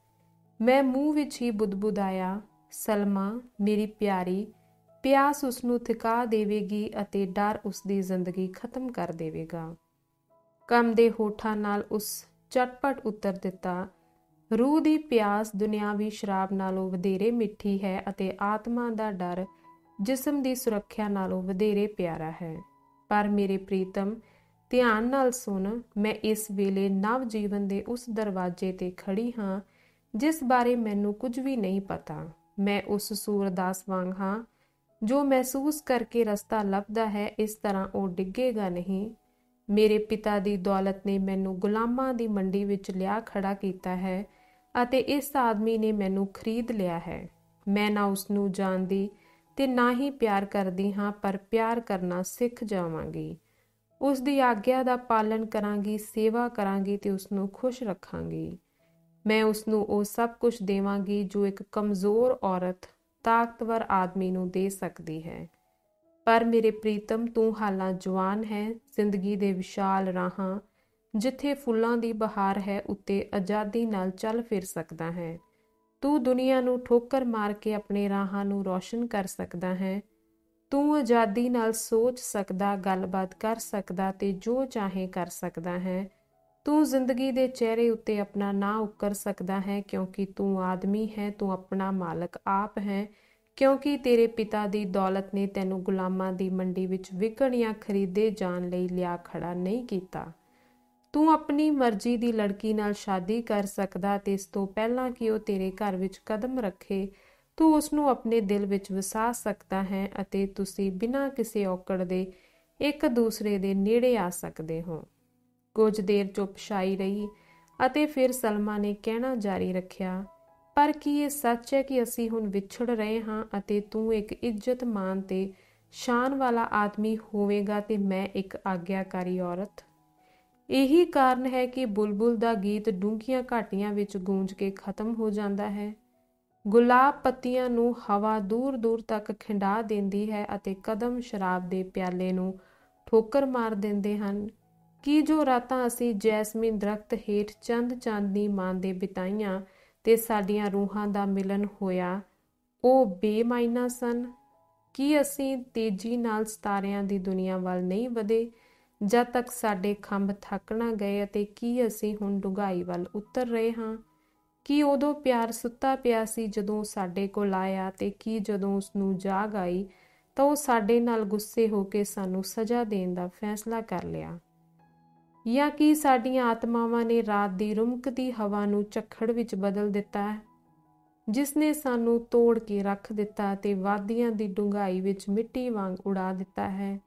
ਮੈਂ ਮੂੰਹ ਵਿੱਚ ਹੀ ਬੁਦਬੁਦਾਇਆ, ਸਲਮਾ ਮੇਰੀ ਪਿਆਰੀ, ਪਿਆਸ ਉਸਨੂੰ ਥਕਾ ਦੇਵੇਗੀ ਅਤੇ ਡਰ ਉਸਦੀ ਜ਼ਿੰਦਗੀ ਖਤਮ ਕਰ ਦੇਵੇਗਾ। ਕੰਬਦੇ ਹੋਠਾਂ ਨਾਲ ਉਸ ਝਟਪਟ ਉੱਤਰ ਦਿੱਤਾ, ਰੂਹ ਦੀ ਪਿਆਸ ਦੁਨਿਆਵੀ ਸ਼ਰਾਬ ਨਾਲੋਂ ਵਧੇਰੇ ਮਿੱਠੀ ਹੈ ਅਤੇ ਆਤਮਾ ਦਾ ਡਰ ਜਿਸਮ ਦੀ ਸੁਰੱਖਿਆ ਨਾਲੋਂ ਵਧੇਰੇ ਪਿਆਰਾ ਹੈ। ਪਰ ਮੇਰੇ ਪ੍ਰੀਤਮ, ਧਿਆਨ ਨਾਲ ਸੁਣ, ਮੈਂ ਇਸ ਵੇਲੇ ਨਵ ਜੀਵਨ ਦੇ ਉਸ ਦਰਵਾਜ਼ੇ ਤੇ ਖੜੀ ਹਾਂ ਜਿਸ ਬਾਰੇ ਮੈਨੂੰ ਕੁਝ ਵੀ ਨਹੀਂ ਪਤਾ। ਮੈਂ ਉਸ ਸੂਰਦਾਸ ਵਾਂਗ ਹਾਂ ਜੋ ਮਹਿਸੂਸ ਕਰਕੇ ਰਸਤਾ ਲੱਭਦਾ ਹੈ, ਇਸ ਤਰ੍ਹਾਂ ਉਹ ਡਿੱਗੇਗਾ ਨਹੀਂ। ਮੇਰੇ ਪਿਤਾ ਦੀ ਦੌਲਤ ਨੇ ਮੈਨੂੰ ਗੁਲਾਮਾਂ ਦੀ ਮੰਡੀ ਵਿੱਚ ਲਿਆ ਖੜਾ ਕੀਤਾ ਹੈ ਅਤੇ ਇਸ ਆਦਮੀ ਨੇ ਮੈਨੂੰ ਖਰੀਦ ਲਿਆ ਹੈ। ਮੈਂ ਨਾ ਉਸਨੂੰ ਜਾਣਦੀ ਤੇ ਨਾ ਹੀ ਪਿਆਰ ਕਰਦੀ ਹਾਂ, ਪਰ ਪਿਆਰ ਕਰਨਾ ਸਿੱਖ ਜਾਵਾਂਗੀ। ਉਸ ਦੀ ਆਗਿਆ ਦਾ ਪਾਲਣ ਕਰਾਂਗੀ, ਸੇਵਾ ਕਰਾਂਗੀ ਤੇ ਉਸਨੂੰ ਖੁਸ਼ ਰੱਖਾਂਗੀ। ਮੈਂ ਉਸਨੂੰ ਉਹ ਸਭ ਕੁਝ ਦੇਵਾਂਗੀ ਜੋ ਇੱਕ ਕਮਜ਼ੋਰ ਔਰਤ ਤਾਕਤਵਰ ਆਦਮੀ ਨੂੰ ਦੇ ਸਕਦੀ ਹੈ। ਪਰ ਮੇਰੇ ਪ੍ਰੀਤਮ, ਤੂੰ ਹਾਲਾਂ ਜਵਾਨ ਹੈ। ਜ਼ਿੰਦਗੀ ਦੇ ਵਿਸ਼ਾਲ ਰਾਹਾਂ, ਜਿੱਥੇ ਫੁੱਲਾਂ ਦੀ ਬਹਾਰ ਹੈ, ਉੱਤੇ ਆਜ਼ਾਦੀ ਨਾਲ ਚੱਲ ਫਿਰ ਸਕਦਾ ਹੈ। ਤੂੰ ਦੁਨੀਆ ਨੂੰ ਠੋਕਰ ਮਾਰ ਕੇ ਆਪਣੇ ਰਾਹਾਂ ਨੂੰ ਰੌਸ਼ਨ ਕਰ ਸਕਦਾ ਹੈ। ਤੂੰ ਆਜ਼ਾਦੀ ਨਾਲ ਸੋਚ ਸਕਦਾ, ਗੱਲਬਾਤ ਕਰ ਸਕਦਾ ਤੇ ਜੋ ਚਾਹੇ ਕਰ ਸਕਦਾ ਹੈ। ਤੂੰ ਜ਼ਿੰਦਗੀ ਦੇ ਚਿਹਰੇ ਉੱਤੇ ਆਪਣਾ ਨਾਂ ਉੱਕਰ ਸਕਦਾ ਹੈ, ਕਿਉਂਕਿ ਤੂੰ ਆਦਮੀ ਹੈ। ਤੂੰ ਆਪਣਾ ਮਾਲਕ ਆਪ ਹੈ, ਕਿਉਂਕਿ ਤੇਰੇ ਪਿਤਾ ਦੀ ਦੌਲਤ ਨੇ ਤੈਨੂੰ ਗੁਲਾਮਾਂ ਦੀ ਮੰਡੀ ਵਿੱਚ ਵਿਕਣ ਜਾਂ ਖਰੀਦੇ ਜਾਣ ਲਈ ਲਿਆ ਖੜਾ ਨਹੀਂ ਕੀਤਾ। ਤੂੰ ਆਪਣੀ ਮਰਜ਼ੀ ਦੀ ਲੜਕੀ ਨਾਲ ਸ਼ਾਦੀ ਕਰ ਸਕਦਾ ਤੇ ਇਸ ਤੋਂ ਪਹਿਲਾਂ ਕਿ ਉਹ ਤੇਰੇ ਘਰ ਵਿੱਚ ਕਦਮ ਰੱਖੇ, ਤੂੰ ਉਸਨੂੰ ਆਪਣੇ ਦਿਲ ਵਿੱਚ ਵਸਾ ਸਕਦਾ ਹੈ ਅਤੇ ਤੁਸੀਂ ਬਿਨਾਂ ਕਿਸੇ ਔਕੜ ਦੇ ਇੱਕ ਦੂਸਰੇ ਦੇ ਨੇੜੇ ਆ ਸਕਦੇ ਹੋ। ਕੁਝ ਦੇਰ ਚੁੱਪ ਛਾਈ ਰਹੀ ਅਤੇ ਫਿਰ ਸਲਮਾ ਨੇ ਕਹਿਣਾ ਜਾਰੀ ਰੱਖਿਆ, ਪਰ ਕੀ ਇਹ ਸੱਚ ਹੈ ਕਿ ਅਸੀਂ ਹੁਣ ਵਿਛੜ ਰਹੇ ਹਾਂ ਅਤੇ ਤੂੰ ਇੱਕ ਇੱਜ਼ਤ ਮਾਨ ਤੇ ਸ਼ਾਨ ਵਾਲਾ ਆਦਮੀ ਹੋਵੇਗਾ ਤੇ ਮੈਂ ਇੱਕ ਆਗਿਆਕਾਰੀ ਔਰਤ? ਇਹੀ ਕਾਰਨ ਹੈ ਕਿ ਬੁਲਬੁਲ ਦਾ ਗੀਤ ਡੂੰਘੀਆਂ ਘਾਟੀਆਂ ਵਿੱਚ ਗੂੰਜ ਕੇ ਖਤਮ ਹੋ ਜਾਂਦਾ ਹੈ। ਗੁਲਾਬ ਪੱਤੀਆਂ ਨੂੰ ਹਵਾ ਦੂਰ ਦੂਰ ਤੱਕ ਖਿੰਡਾ ਦਿੰਦੀ ਹੈ ਅਤੇ ਕਦਮ ਸ਼ਰਾਬ ਦੇ ਪਿਆਲੇ ਨੂੰ ਠੋਕਰ ਮਾਰ ਦਿੰਦੇ ਹਨ। ਕੀ ਜੋ ਰਾਤਾਂ ਅਸੀਂ ਜੈਸਮੀਨ ਦਰਖਤ ਹੇਠ ਚੰਦ ਚਾਂਦਨੀ ਮਾਣਦੇ ਬਿਤਾਈਆਂ ਤੇ ਸਾਡੀਆਂ ਰੂਹਾਂ ਦਾ ਮਿਲਨ ਹੋਇਆ, ਉਹ ਬੇਮਾਇਨਾ ਸਨ? ਕੀ ਅਸੀਂ ਤੇਜ਼ੀ ਨਾਲ ਸਿਤਾਰਿਆਂ ਦੀ ਦੁਨੀਆ ਵੱਲ ਨਹੀਂ ਵਧੇ ਜਦ ਤੱਕ ਸਾਡੇ ਖੰਭ ਥੱਕ ਨਾ ਗਏ, ਅਤੇ ਕੀ ਅਸੀਂ ਹੁਣ ਡੂੰਘਾਈ ਵੱਲ ਉਤਰ ਰਹੇ ਹਾਂ? ਕੀ ਉਦੋਂ ਪਿਆਰ ਸੁੱਤਾ ਪਿਆ ਸੀ ਜਦੋਂ ਸਾਡੇ ਕੋਲ ਆਇਆ, ਤੇ ਕੀ ਜਦੋਂ ਉਸਨੂੰ ਜਾਗ ਆਈ ਤਾਂ ਉਹ ਸਾਡੇ ਨਾਲ ਗੁੱਸੇ ਹੋ ਕੇ ਸਾਨੂੰ ਸਜ਼ਾ ਦੇਣ ਦਾ ਫੈਸਲਾ ਕਰ ਲਿਆ? ਜਾਂ ਕੀ ਸਾਡੀਆਂ ਆਤਮਾਵਾਂ ਨੇ ਰਾਤ ਦੀ ਰੁਮਕਦੀ ਹਵਾ ਨੂੰ ਝੱਖੜ ਵਿੱਚ ਬਦਲ ਦਿੱਤਾ ਹੈ, ਜਿਸ ਨੇ ਸਾਨੂੰ ਤੋੜ ਕੇ ਰੱਖ ਦਿੱਤਾ ਤੇ ਵਾਦੀਆਂ ਦੀ ਡੂੰਘਾਈ ਵਿੱਚ ਮਿੱਟੀ ਵਾਂਗ ਉਡਾ ਦਿੱਤਾ ਹੈ?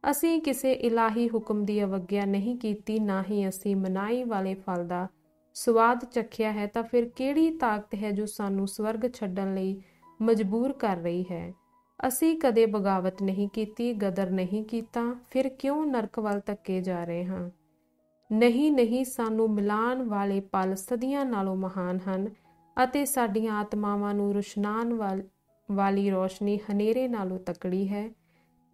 ਅਸੀਂ ਕਿਸੇ ਇਲਾਹੀ ਹੁਕਮ ਦੀ ਅਵੱਗਿਆ ਨਹੀਂ ਕੀਤੀ, ਨਾ ਹੀ ਅਸੀਂ ਮਨਾਹੀ ਵਾਲੇ ਫਲ ਦਾ ਸਵਾਦ ਚੱਖਿਆ ਹੈ। ਤਾਂ ਫਿਰ ਕਿਹੜੀ ਤਾਕਤ ਹੈ ਜੋ ਸਾਨੂੰ ਸਵਰਗ ਛੱਡਣ ਲਈ ਮਜਬੂਰ ਕਰ ਰਹੀ ਹੈ? ਅਸੀਂ ਕਦੇ ਬਗਾਵਤ ਨਹੀਂ ਕੀਤੀ, ਗਦਰ ਨਹੀਂ ਕੀਤਾ, ਫਿਰ ਕਿਉਂ ਨਰਕ ਵੱਲ ਧੱਕੇ ਜਾ ਰਹੇ ਹਾਂ? ਨਹੀਂ ਨਹੀਂ, ਸਾਨੂੰ ਮਿਲਾਣ ਵਾਲੇ ਪਲ ਸਦੀਆਂ ਨਾਲੋਂ ਮਹਾਨ ਹਨ ਅਤੇ ਸਾਡੀਆਂ ਆਤਮਾਵਾਂ ਨੂੰ ਰੁਸ਼ਨਾਨ ਵਾਲੀ ਰੋਸ਼ਨੀ ਹਨੇਰੇ ਨਾਲੋਂ ਤਕੜੀ ਹੈ।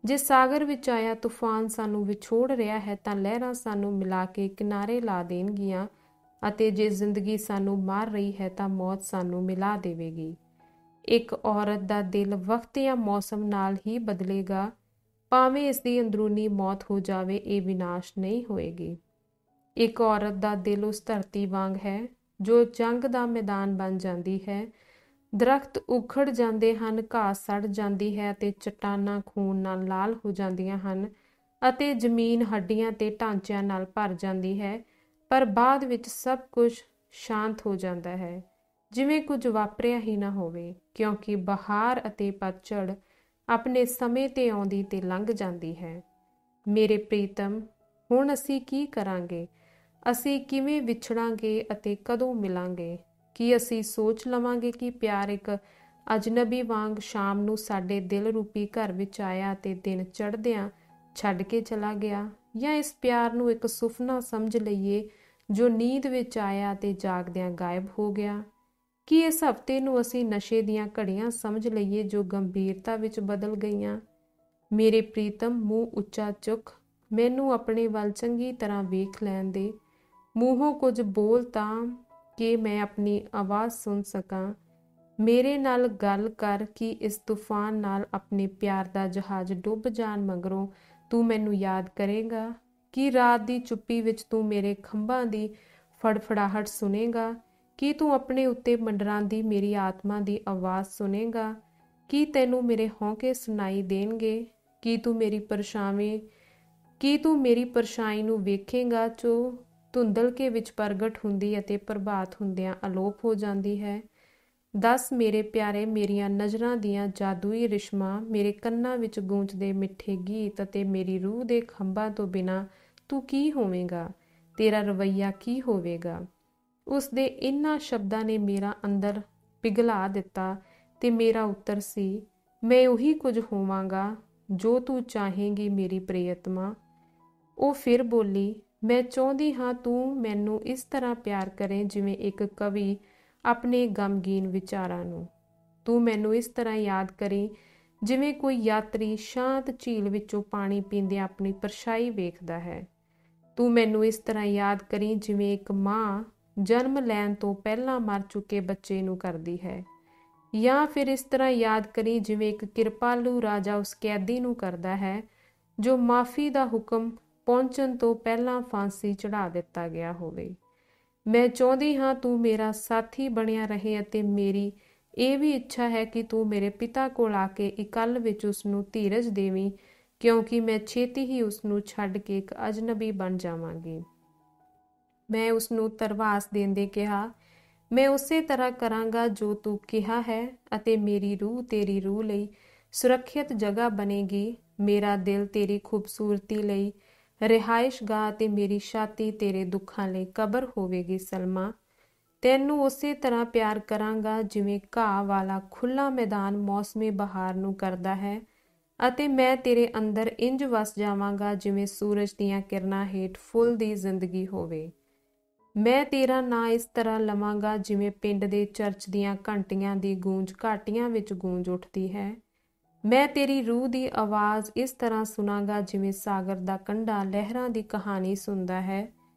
ਜੇ ਸਾਗਰ ਵਿੱਚ ਆਇਆ ਤੂਫਾਨ ਸਾਨੂੰ ਵਿਛੋੜ ਰਿਹਾ ਹੈ ਤਾਂ ਲਹਿਰਾਂ ਸਾਨੂੰ ਮਿਲਾ ਕੇ ਕਿਨਾਰੇ ਲਾ ਦੇਣਗੀਆਂ, ਅਤੇ ਜੇ ਜ਼ਿੰਦਗੀ ਸਾਨੂੰ ਮਾਰ ਰਹੀ ਹੈ ਤਾਂ ਮੌਤ ਸਾਨੂੰ ਮਿਲਾ ਦੇਵੇਗੀ। ਇੱਕ ਔਰਤ ਦਾ ਦਿਲ ਵਕਤ ਜਾਂ ਮੌਸਮ ਨਾਲ ਹੀ ਬਦਲੇਗਾ, ਭਾਵੇਂ ਇਸ ਦੀ ਅੰਦਰੂਨੀ ਮੌਤ ਹੋ ਜਾਵੇ, ਇਹ ਵਿਨਾਸ਼ ਨਹੀਂ ਹੋਏਗੀ। ਇੱਕ ਔਰਤ ਦਾ ਦਿਲ ਉਸ ਧਰਤੀ ਵਾਂਗ ਹੈ ਜੋ ਜੰਗ ਦਾ ਮੈਦਾਨ ਬਣ ਜਾਂਦੀ ਹੈ। ਦਰਖਤ ਉਖੜ ਜਾਂਦੇ ਹਨ, ਘਾਹ ਸੜ ਜਾਂਦੀ ਹੈ ਅਤੇ ਚੱਟਾਨਾਂ ਖੂਨ ਨਾਲ ਲਾਲ ਹੋ ਜਾਂਦੀਆਂ ਹਨ ਅਤੇ ਜ਼ਮੀਨ ਹੱਡੀਆਂ ਤੇ ਢਾਂਚਿਆਂ ਨਾਲ ਭਰ ਜਾਂਦੀ ਹੈ, ਪਰ ਬਾਅਦ ਵਿੱਚ ਸਭ ਕੁਝ ਸ਼ਾਂਤ ਹੋ ਜਾਂਦਾ ਹੈ, ਜਿਵੇਂ ਕੁਝ ਵਾਪਰਿਆ ਹੀ ਨਾ ਹੋਵੇ, ਕਿਉਂਕਿ ਬਹਾਰ ਅਤੇ ਪਤਝੜ ਆਪਣੇ ਸਮੇਂ ਤੇ ਆਉਂਦੀ ਤੇ ਲੰਘ ਜਾਂਦੀ ਹੈ। ਮੇਰੇ ਪ੍ਰੀਤਮ, ਹੁਣ ਅਸੀਂ ਕੀ ਕਰਾਂਗੇ? ਅਸੀਂ ਕਿਵੇਂ ਵਿਛੜਾਂਗੇ ਅਤੇ ਕਦੋਂ ਮਿਲਾਂਗੇ? ਕੀ ਅਸੀਂ ਸੋਚ ਲਵਾਂਗੇ ਕਿ ਪਿਆਰ ਇੱਕ ਅਜਨਬੀ ਵਾਂਗ ਸ਼ਾਮ ਨੂੰ ਸਾਡੇ ਦਿਲ ਰੂਪੀ ਘਰ ਵਿੱਚ ਆਇਆ ਅਤੇ ਦਿਨ ਚੜ੍ਹਦਿਆਂ ਛੱਡ ਕੇ ਚਲਾ ਗਿਆ, ਜਾਂ ਇਸ ਪਿਆਰ ਨੂੰ ਇੱਕ ਸੁਪਨਾ ਸਮਝ ਲਈਏ ਜੋ ਨੀਂਦ ਵਿੱਚ ਆਇਆ ਅਤੇ ਜਾਗਦਿਆਂ ਗਾਇਬ ਹੋ ਗਿਆ? ਕੀ ਇਸ ਹਫ਼ਤੇ ਨੂੰ ਅਸੀਂ ਨਸ਼ੇ ਦੀਆਂ ਘੜੀਆਂ ਸਮਝ ਲਈਏ ਜੋ ਗੰਭੀਰਤਾ ਵਿੱਚ ਬਦਲ ਗਈਆਂ? ਮੇਰੇ ਪ੍ਰੀਤਮ, ਮੂੰਹ ਉੱਚਾ ਚੁੱਕ, ਮੈਨੂੰ ਆਪਣੇ ਵੱਲ ਚੰਗੀ ਤਰ੍ਹਾਂ ਵੇਖ ਲੈਣ ਦੇ। ਮੂੰਹੋਂ ਕੁਝ ਬੋਲ ਤਾਂ ਕਿ ਮੈਂ ਆਪਣੀ ਆਵਾਜ਼ ਸੁਣ ਸਕਾਂ। ਮੇਰੇ ਨਾਲ ਗੱਲ ਕਰ ਕਿ ਇਸ ਤੂਫਾਨ ਨਾਲ ਆਪਣੇ ਪਿਆਰ ਦਾ ਜਹਾਜ਼ ਡੁੱਬ ਜਾਣ ਮਗਰੋਂ ਤੂੰ ਮੈਨੂੰ ਯਾਦ ਕਰੇਗਾ? ਕੀ ਰਾਤ ਦੀ ਚੁੱਪੀ ਵਿੱਚ ਤੂੰ ਮੇਰੇ ਖੰਭਾਂ ਦੀ ਫੜਫੜਾਹਟ ਸੁਣੇਗਾ? ਕੀ ਤੂੰ ਆਪਣੇ ਉੱਤੇ ਮੰਡਰਾਂਦੀ ਮੇਰੀ ਆਤਮਾ ਦੀ ਆਵਾਜ਼ ਸੁਣੇਗਾ? ਕੀ ਤੈਨੂੰ ਮੇਰੇ ਹੌਂਕੇ ਸੁਣਾਈ ਦੇਣਗੇ? ਕੀ ਤੂੰ ਮੇਰੀ ਪਰਛਾਈ ਨੂੰ ਵੇਖੇਗਾ ਜੋ ਧੁੰਦਲਕੇ ਵਿੱਚ ਪ੍ਰਗਟ ਹੁੰਦੀ ਅਤੇ ਪ੍ਰਭਾਤ ਹੁੰਦਿਆਂ ਅਲੋਪ ਹੋ ਜਾਂਦੀ ਹੈ? ਦੱਸ ਮੇਰੇ ਪਿਆਰੇ, ਮੇਰੀਆਂ ਨਜ਼ਰਾਂ ਦੀਆਂ ਜਾਦੂਈ ਰਿਸ਼ਮਾਂ, ਮੇਰੇ ਕੰਨਾਂ ਵਿੱਚ ਗੂੰਜਦੇ ਮਿੱਠੇ ਗੀਤ ਅਤੇ ਮੇਰੀ ਰੂਹ ਦੇ ਖੰਭਾਂ ਤੋਂ ਬਿਨਾਂ ਤੂੰ ਕੀ ਹੋਵੇਂਗਾ? ਤੇਰਾ ਰਵੱਈਆ ਕੀ ਹੋਵੇਗਾ? ਉਸ ਦੇ ਇਨ੍ਹਾਂ ਸ਼ਬਦਾਂ ਨੇ ਮੇਰਾ ਅੰਦਰ ਪਿਘਲਾ ਦਿੱਤਾ ਤੇ ਮੇਰਾ ਉੱਤਰ ਸੀ, ਮੈਂ ਉਹੀ ਕੁਝ ਹੋਵਾਂਗਾ ਜੋ ਤੂੰ ਚਾਹੇਂਗੀ ਮੇਰੀ ਪ੍ਰਿਯਤਮਾ। ਉਹ ਫਿਰ ਬੋਲੀ, ਮੈਂ ਚਾਹੁੰਦੀ ਹਾਂ ਤੂੰ ਮੈਨੂੰ ਇਸ ਤਰ੍ਹਾਂ ਪਿਆਰ ਕਰੇ ਜਿਵੇਂ ਇੱਕ ਕਵੀ ਆਪਣੇ ਗਮਗੀਨ ਵਿਚਾਰਾਂ ਨੂੰ। ਤੂੰ ਮੈਨੂੰ ਇਸ ਤਰ੍ਹਾਂ ਯਾਦ ਕਰੀ ਜਿਵੇਂ ਕੋਈ ਯਾਤਰੀ ਸ਼ਾਂਤ ਝੀਲ ਵਿੱਚੋਂ ਪਾਣੀ ਪੀਂਦਿਆਂ ਆਪਣੀ ਪਰਛਾਈ ਵੇਖਦਾ ਹੈ। ਤੂੰ ਮੈਨੂੰ ਇਸ ਤਰ੍ਹਾਂ ਯਾਦ ਕਰੀ ਜਿਵੇਂ ਇੱਕ ਮਾਂ ਜਨਮ ਲੈਣ ਤੋਂ ਪਹਿਲਾਂ ਮਰ ਚੁੱਕੇ ਬੱਚੇ ਨੂੰ ਕਰਦੀ ਹੈ, ਜਾਂ ਫਿਰ ਇਸ ਤਰ੍ਹਾਂ ਯਾਦ ਕਰੀ ਜਿਵੇਂ ਇੱਕ ਕਿਰਪਾਲੂ ਰਾਜਾ ਉਸ ਕੈਦੀ ਨੂੰ ਕਰਦਾ ਹੈ ਜੋ ਮਾਫੀ ਦਾ ਹੁਕਮ ਪਹੁੰਚਣ ਤੋਂ ਪਹਿਲਾਂ ਫਾਂਸੀ ਚੜ੍ਹਾ ਦਿੱਤਾ ਗਿਆ ਹੋਵੇ। ਮੈਂ ਚਾਹੁੰਦੀ ਹਾਂ ਤੂੰ ਮੇਰਾ ਸਾਥੀ ਬਣਿਆ ਰਹੇ ਅਤੇ ਮੇਰੀ ਇਹ ਵੀ ਇੱਛਾ ਹੈ ਕਿ ਤੂੰ ਮੇਰੇ ਪਿਤਾ ਕੋਲ ਆ ਕੇ ਇਕੱਲ ਵਿੱਚ ਉਸਨੂੰ ਧੀਰਜ ਦੇਵੀਂ, ਕਿਉਂਕਿ ਮੈਂ ਛੇਤੀ ਹੀ ਉਸਨੂੰ ਛੱਡ ਕੇ ਇੱਕ ਅਜਨਬੀ ਬਣ ਜਾਵਾਂਗੀ। ਮੈਂ ਉਸਨੂੰ ਧਰਵਾਸ ਦੇਂਦੇ ਕਿਹਾ, ਮੈਂ ਉਸੇ ਤਰ੍ਹਾਂ ਕਰਾਂਗਾ ਜੋ ਤੂੰ ਕਿਹਾ ਹੈ ਅਤੇ ਮੇਰੀ ਰੂਹ ਤੇਰੀ ਰੂਹ ਲਈ ਸੁਰੱਖਿਅਤ ਜਗ੍ਹਾ ਬਣੇਗੀ। ਮੇਰਾ ਦਿਲ ਤੇਰੀ ਖੂਬਸੂਰਤੀ ਲਈ ਰਿਹਾਇਸ਼ਗਾਹ ਅਤੇ ਮੇਰੀ ਛਾਤੀ ਤੇਰੇ ਦੁੱਖਾਂ ਲਈ ਕਬਰ ਹੋਵੇਗੀ। ਸਲਮਾ, ਤੈਨੂੰ ਉਸੇ ਤਰ੍ਹਾਂ ਪਿਆਰ ਕਰਾਂਗਾ ਜਿਵੇਂ ਘਾਹ ਵਾਲਾ ਖੁੱਲ੍ਹਾ ਮੈਦਾਨ ਮੌਸਮੀ ਬਹਾਰ ਨੂੰ ਕਰਦਾ ਹੈ, ਅਤੇ ਮੈਂ ਤੇਰੇ ਅੰਦਰ ਇੰਜ ਵਸ ਜਾਵਾਂਗਾ ਜਿਵੇਂ ਸੂਰਜ ਦੀਆਂ ਕਿਰਨਾਂ ਹੇਠ ਫੁੱਲ ਦੀ ਜ਼ਿੰਦਗੀ ਹੋਵੇ। ਮੈਂ ਤੇਰਾ ਨਾਂ ਇਸ ਤਰ੍ਹਾਂ ਲਵਾਂਗਾ ਜਿਵੇਂ ਪਿੰਡ ਦੇ ਚਰਚ ਦੀਆਂ ਘੰਟੀਆਂ ਦੀ ਗੂੰਜ ਘਾਟੀਆਂ ਵਿੱਚ ਗੂੰਜ ਉੱਠਦੀ ਹੈ। ਮੈਂ ਤੇਰੀ ਰੂਹ ਦੀ ਆਵਾਜ਼ ਇਸ ਤਰ੍ਹਾਂ ਸੁਣਾਂਗਾ ਜਿਵੇਂ ਸਾਗਰ ਦਾ ਕੰਢਾ ਲਹਿਰਾਂ ਦੀ ਕਹਾਣੀ ਸੁਣਦਾ ਹੈ।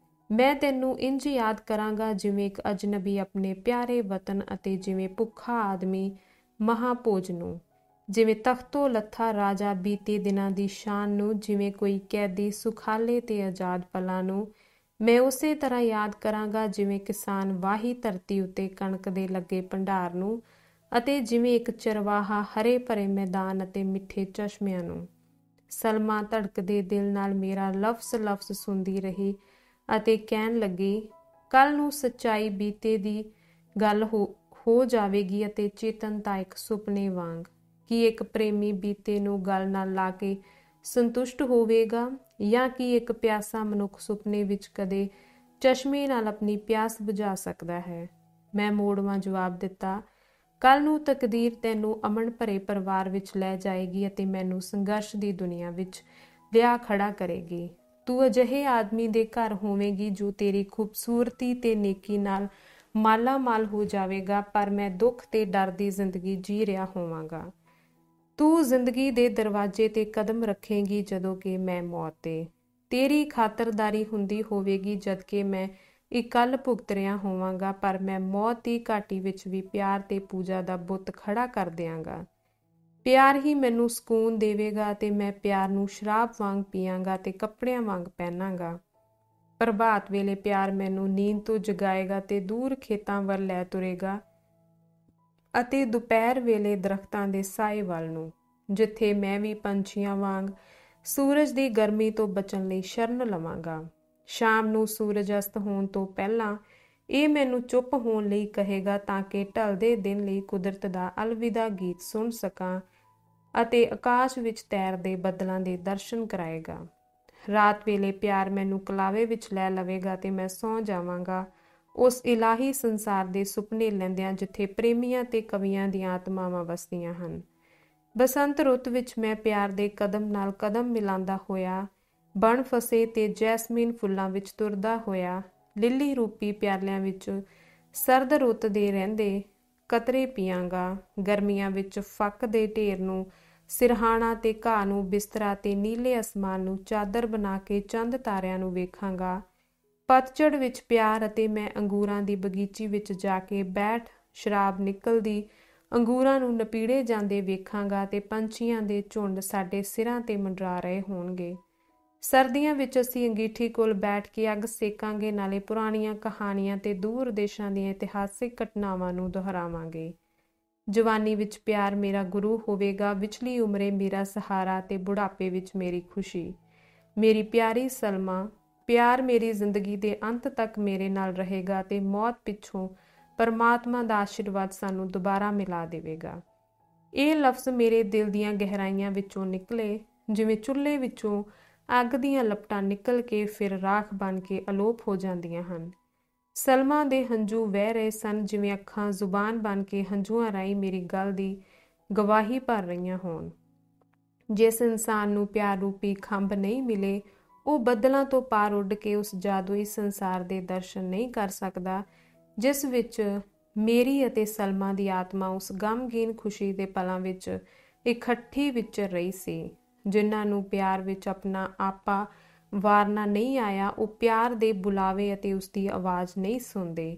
ਮੈਂ ਤੈਨੂੰ ਇੰਜ ਯਾਦ ਕਰਾਂਗਾ ਜਿਵੇਂ ਇੱਕ ਅਜਨਬੀ ਆਪਣੇ ਪਿਆਰੇ ਵਤਨ, ਅਤੇ ਜਿਵੇਂ ਭੁੱਖਾ ਆਦਮੀ ਮਹਾਭੋਜ ਨੂੰ, ਜਿਵੇਂ ਤਖਤੋਂ ਲੱਥਾ ਰਾਜਾ ਬੀਤੇ ਦਿਨਾਂ ਦੀ ਸ਼ਾਨ ਨੂੰ, ਜਿਵੇਂ ਕੋਈ ਕੈਦੀ ਸੁਖਾਲੇ ਤੇ ਆਜ਼ਾਦ ਪਲਾਂ ਨੂੰ। ਮੈਂ ਉਸੇ ਤਰ੍ਹਾਂ ਯਾਦ ਕਰਾਂਗਾ ਜਿਵੇਂ ਕਿਸਾਨ ਵਾਹੀ ਧਰਤੀ ਉੱਤੇ ਕਣਕ ਦੇ ਲੱਗੇ ਭੰਡਾਰ ਨੂੰ, ਅਤੇ ਜਿਵੇਂ ਇੱਕ ਚਰਵਾਹਾ ਹਰੇ ਭਰੇ ਮੈਦਾਨ ਅਤੇ ਮਿੱਠੇ ਚਸ਼ਮਿਆਂ ਨੂੰ। ਸਲਮਾ ਧੜਕਦੇ ਦਿਲ ਨਾਲ ਮੇਰਾ ਲਫ਼ਜ਼ ਸੁਣਦੀ ਰਹੀ ਅਤੇ ਕਹਿਣ ਲੱਗੀ, ਕੱਲ ਨੂੰ ਸੱਚਾਈ ਬੀਤੇ ਦੀ ਗੱਲ ਹੋ ਜਾਵੇਗੀ ਅਤੇ ਚੇਤਨਤਾ ਇੱਕ ਸੁਪਨੇ ਵਾਂਗ। ਕੀ ਇੱਕ ਪ੍ਰੇਮੀ ਬੀਤੇ ਨੂੰ ਗਲ ਨਾਲ ਲਾ ਕੇ ਸੰਤੁਸ਼ਟ ਹੋਵੇਗਾ, ਜਾਂ ਕਿ ਇੱਕ ਪਿਆਸਾ ਮਨੁੱਖ ਸੁਪਨੇ ਵਿੱਚ ਕਦੇ ਚਸ਼ਮੇ ਨਾਲ ਆਪਣੀ ਪਿਆਸ ਬੁਝਾ ਸਕਦਾ ਹੈ? ਮੈਂ ਮੋੜਵਾਂ ਜਵਾਬ ਦਿੱਤਾ, ਕੱਲ ਨੂੰ ਤਕਦੀਰ ਤੈਨੂੰ ਅਮਨ ਭਰੇ ਪਰਿਵਾਰ ਵਿੱਚ ਲੈ ਜਾਏਗੀ ਅਤੇ ਮੈਨੂੰ ਸੰਘਰਸ਼ ਦੀ ਦੁਨੀਆ ਵਿੱਚ ਲਿਆ ਖੜਾ ਕਰੇਗੀ। ਤੂੰ ਅਜਿਹੇ ਆਦਮੀ ਦੇ ਘਰ ਹੋਵੇਂਗੀ ਜੋ ਤੇਰੀ ਖੂਬਸੂਰਤੀ ਤੇ ਨੇਕੀ ਨਾਲ ਮਾਲਾ ਮਾਲ ਹੋ ਜਾਵੇਗਾ, ਪਰ ਮੈਂ ਦੁੱਖ ਤੇ ਡਰ ਦੀ ਜ਼ਿੰਦਗੀ ਜੀ ਰਿਹਾ ਹੋਵਾਂਗਾ। ਤੂੰ ਜ਼ਿੰਦਗੀ ਦੇ ਦਰਵਾਜ਼ੇ ਤੇ ਕਦਮ ਰੱਖੇਂਗੀ ਜਦੋਂ ਕਿ ਮੈਂ ਮੌਤ ਤੇ ਤੇਰੀ ਖਾਤਰਦਾਰੀ ਹੁੰਦੀ ਹੋਵੇਗੀ, ਜਦ ਕਿ ਮੈਂ ਇਕੱਲ ਭੁਗਤ ਰਿਹਾ ਹੋਵਾਂਗਾ, ਪਰ ਮੈਂ ਮੌਤ ਦੀ ਘਾਟੀ ਵਿੱਚ ਵੀ ਪਿਆਰ ਤੇ ਪੂਜਾ ਦਾ ਬੁੱਤ ਖੜਾ ਕਰ ਦਿਆਂਗਾ। ਪਿਆਰ ਹੀ ਮੈਨੂੰ ਸਕੂਨ ਦੇਵੇਗਾ ਅਤੇ ਮੈਂ ਪਿਆਰ ਨੂੰ ਸ਼ਰਾਬ ਵਾਂਗ ਪੀਆਂਗਾ ਤੇ ਕੱਪੜਿਆਂ ਵਾਂਗ ਪਹਿਨਾਂਗਾ। ਪ੍ਰਭਾਤ ਵੇਲੇ ਪਿਆਰ ਮੈਨੂੰ ਨੀਂਦ ਤੋਂ ਜਗਾਏਗਾ ਤੇ ਦੂਰ ਖੇਤਾਂ ਵੱਲ ਲੈ ਤੁਰੇਗਾ, ਅਤੇ ਦੁਪਹਿਰ ਵੇਲੇ ਦਰਖਤਾਂ ਦੇ ਸਾਏ ਵੱਲ ਨੂੰ, ਜਿੱਥੇ ਮੈਂ ਵੀ ਪੰਛੀਆਂ ਵਾਂਗ ਸੂਰਜ ਦੀ ਗਰਮੀ ਤੋਂ ਬਚਣ ਲਈ ਸ਼ਰਨ ਲਵਾਂਗਾ। ਸ਼ਾਮ ਨੂੰ ਸੂਰਜ ਅਸਤ ਹੋਣ ਤੋਂ ਪਹਿਲਾਂ ਇਹ ਮੈਨੂੰ ਚੁੱਪ ਹੋਣ ਲਈ ਕਹੇਗਾ, ਤਾਂ ਕਿ ਢਲਦੇ ਦਿਨ ਲਈ ਕੁਦਰਤ ਦਾ ਅਲਵਿਦਾ ਗੀਤ ਸੁਣ ਸਕਾਂ, ਅਤੇ ਆਕਾਸ਼ ਵਿੱਚ ਤੈਰਦੇ ਬੱਦਲਾਂ ਦੇ ਦਰਸ਼ਨ ਕਰਾਏਗਾ। ਰਾਤ ਵੇਲੇ ਪਿਆਰ ਮੈਨੂੰ ਕਲਾਵੇ ਵਿੱਚ ਲੈ ਲਵੇਗਾ ਤੇ ਮੈਂ ਸੌਂ ਜਾਵਾਂਗਾ ਉਸ ਇਲਾਹੀ ਸੰਸਾਰ ਦੇ ਸੁਪਨੇ ਲੈਂਦਿਆਂ ਜਿੱਥੇ ਪ੍ਰੇਮੀਆਂ ਤੇ ਕਵੀਆਂ ਦੀਆਂ ਆਤਮਾਵਾਂ ਵਸਦੀਆਂ ਹਨ। ਬਸੰਤ ਰੁੱਤ ਵਿੱਚ ਮੈਂ ਪਿਆਰ ਦੇ ਕਦਮ ਨਾਲ ਕਦਮ ਮਿਲਾਉਂਦਾ ਹੋਇਆ ਬਣ ਫਸੇ ਤੇ ਜੈਸਮੀਨ ਫੁੱਲਾਂ ਵਿੱਚ ਤੁਰਦਾ ਹੋਇਆ ਲਿੱਲੀ ਰੂਪੀ ਪਿਆਲਿਆਂ ਵਿੱਚ ਸਰਦ ਰੁੱਤ ਦੇ ਰਹਿੰਦੇ ਕਤਰੇ ਪੀਆਂਗਾ। ਗਰਮੀਆਂ ਵਿੱਚ ਫੱਕ ਦੇ ਢੇਰ ਨੂੰ ਸਿਰਹਾਣਾ ਤੇ ਘਾਹ ਨੂੰ ਬਿਸਤਰਾ ਤੇ ਨੀਲੇ ਅਸਮਾਨ ਨੂੰ ਚਾਦਰ ਬਣਾ ਕੇ ਚੰਦ ਤਾਰਿਆਂ ਨੂੰ ਵੇਖਾਂਗਾ। ਪਤਝੜ ਵਿੱਚ ਪਿਆਰ ਅਤੇ ਮੈਂ ਅੰਗੂਰਾਂ ਦੀ ਬਗੀਚੀ ਵਿੱਚ ਜਾ ਕੇ ਬੈਠ ਸ਼ਰਾਬ ਨਿਕਲਦੀ ਅੰਗੂਰਾਂ ਨੂੰ ਨਪੀੜੇ ਜਾਂਦੇ ਵੇਖਾਂਗਾ ਤੇ ਪੰਛੀਆਂ ਦੇ ਝੁੰਡ ਸਾਡੇ ਸਿਰਾਂ ਤੇ ਮੰਡਰਾ ਰਹੇ ਹੋਣਗੇ। ਸਰਦੀਆਂ ਵਿੱਚ ਅਸੀਂ ਅੰਗੀਠੀ ਕੋਲ ਬੈਠ ਕੇ ਅੱਗ ਸੇਕਾਂਗੇ, ਨਾਲੇ ਪੁਰਾਣੀਆਂ ਕਹਾਣੀਆਂ ਤੇ ਦੂਰ ਦੇਸ਼ਾਂ ਦੀਆਂ ਇਤਿਹਾਸਿਕ ਘਟਨਾਵਾਂ ਨੂੰ ਦੁਹਰਾਵਾਂਗੇ। ਜਵਾਨੀ ਵਿੱਚ ਪਿਆਰ ਮੇਰਾ ਗੁਰੂ ਹੋਵੇਗਾ, ਵਿਚਲੀ ਉਮਰੇ ਮੇਰਾ ਸਹਾਰਾ ਤੇ ਬੁਢਾਪੇ ਵਿੱਚ ਮੇਰੀ ਖੁਸ਼ੀ। ਮੇਰੀ ਪਿਆਰੀ ਸਲਮਾ, ਪਿਆਰ ਮੇਰੀ ਜ਼ਿੰਦਗੀ ਦੇ ਅੰਤ ਤੱਕ ਮੇਰੇ ਨਾਲ ਰਹੇਗਾ ਤੇ ਮੌਤ ਪਿੱਛੋਂ ਪਰਮਾਤਮਾ ਦਾ ਆਸ਼ੀਰਵਾਦ ਸਾਨੂੰ ਦੁਬਾਰਾ ਮਿਲਾ ਦੇਵੇਗਾ। ਇਹ ਲਫ਼ਜ਼ ਮੇਰੇ ਦਿਲ ਦੀਆਂ ਗਹਿਰਾਈਆਂ ਵਿੱਚੋਂ ਨਿਕਲੇ, ਜਿਵੇਂ ਚੁੱਲ੍ਹੇ ਵਿੱਚੋਂ ਅੱਗ ਦੀਆਂ ਲਪਟਾਂ ਨਿਕਲ ਕੇ ਫਿਰ ਰਾਖ ਬਣ ਕੇ ਅਲੋਪ ਹੋ ਜਾਂਦੀਆਂ ਹਨ। ਸਲਮਾ ਦੇ ਹੰਝੂ ਵਹਿ ਰਹੇ ਸਨ, ਜਿਵੇਂ ਅੱਖਾਂ ਜ਼ੁਬਾਨ ਬਣ ਕੇ ਹੰਝੂਆਂ ਰਾਹੀਂ ਮੇਰੀ ਗੱਲ ਦੀ ਗਵਾਹੀ ਭਰ ਰਹੀਆਂ ਹੋਣ। ਜਿਸ ਇਨਸਾਨ ਨੂੰ ਪਿਆਰ ਰੂਪੀ ਖੰਭ ਨਹੀਂ ਮਿਲੇ, ਉਹ ਬੱਦਲਾਂ ਤੋਂ ਪਾਰ ਉੱਡ ਕੇ ਉਸ ਜਾਦੂਈ ਸੰਸਾਰ ਦੇ ਦਰਸ਼ਨ ਨਹੀਂ ਕਰ ਸਕਦਾ ਜਿਸ ਵਿੱਚ ਮੇਰੀ ਅਤੇ ਸਲਮਾ ਦੀ ਆਤਮਾ ਉਸ ਗਮਗੀਨ ਖੁਸ਼ੀ ਦੇ ਪਲਾਂ ਵਿੱਚ ਇਕੱਠੀ ਵਿਚਰ ਰਹੀ ਸੀ। ਜਿਨ੍ਹਾਂ ਨੂੰ ਪਿਆਰ ਵਿੱਚ ਆਪਣਾ ਆਪਾ ਵਾਰਨਾ ਨਹੀਂ ਆਇਆ, ਉਹ ਪਿਆਰ ਦੇ ਬੁਲਾਵੇ ਅਤੇ ਉਸਦੀ ਆਵਾਜ਼ ਨਹੀਂ ਸੁਣਦੇ।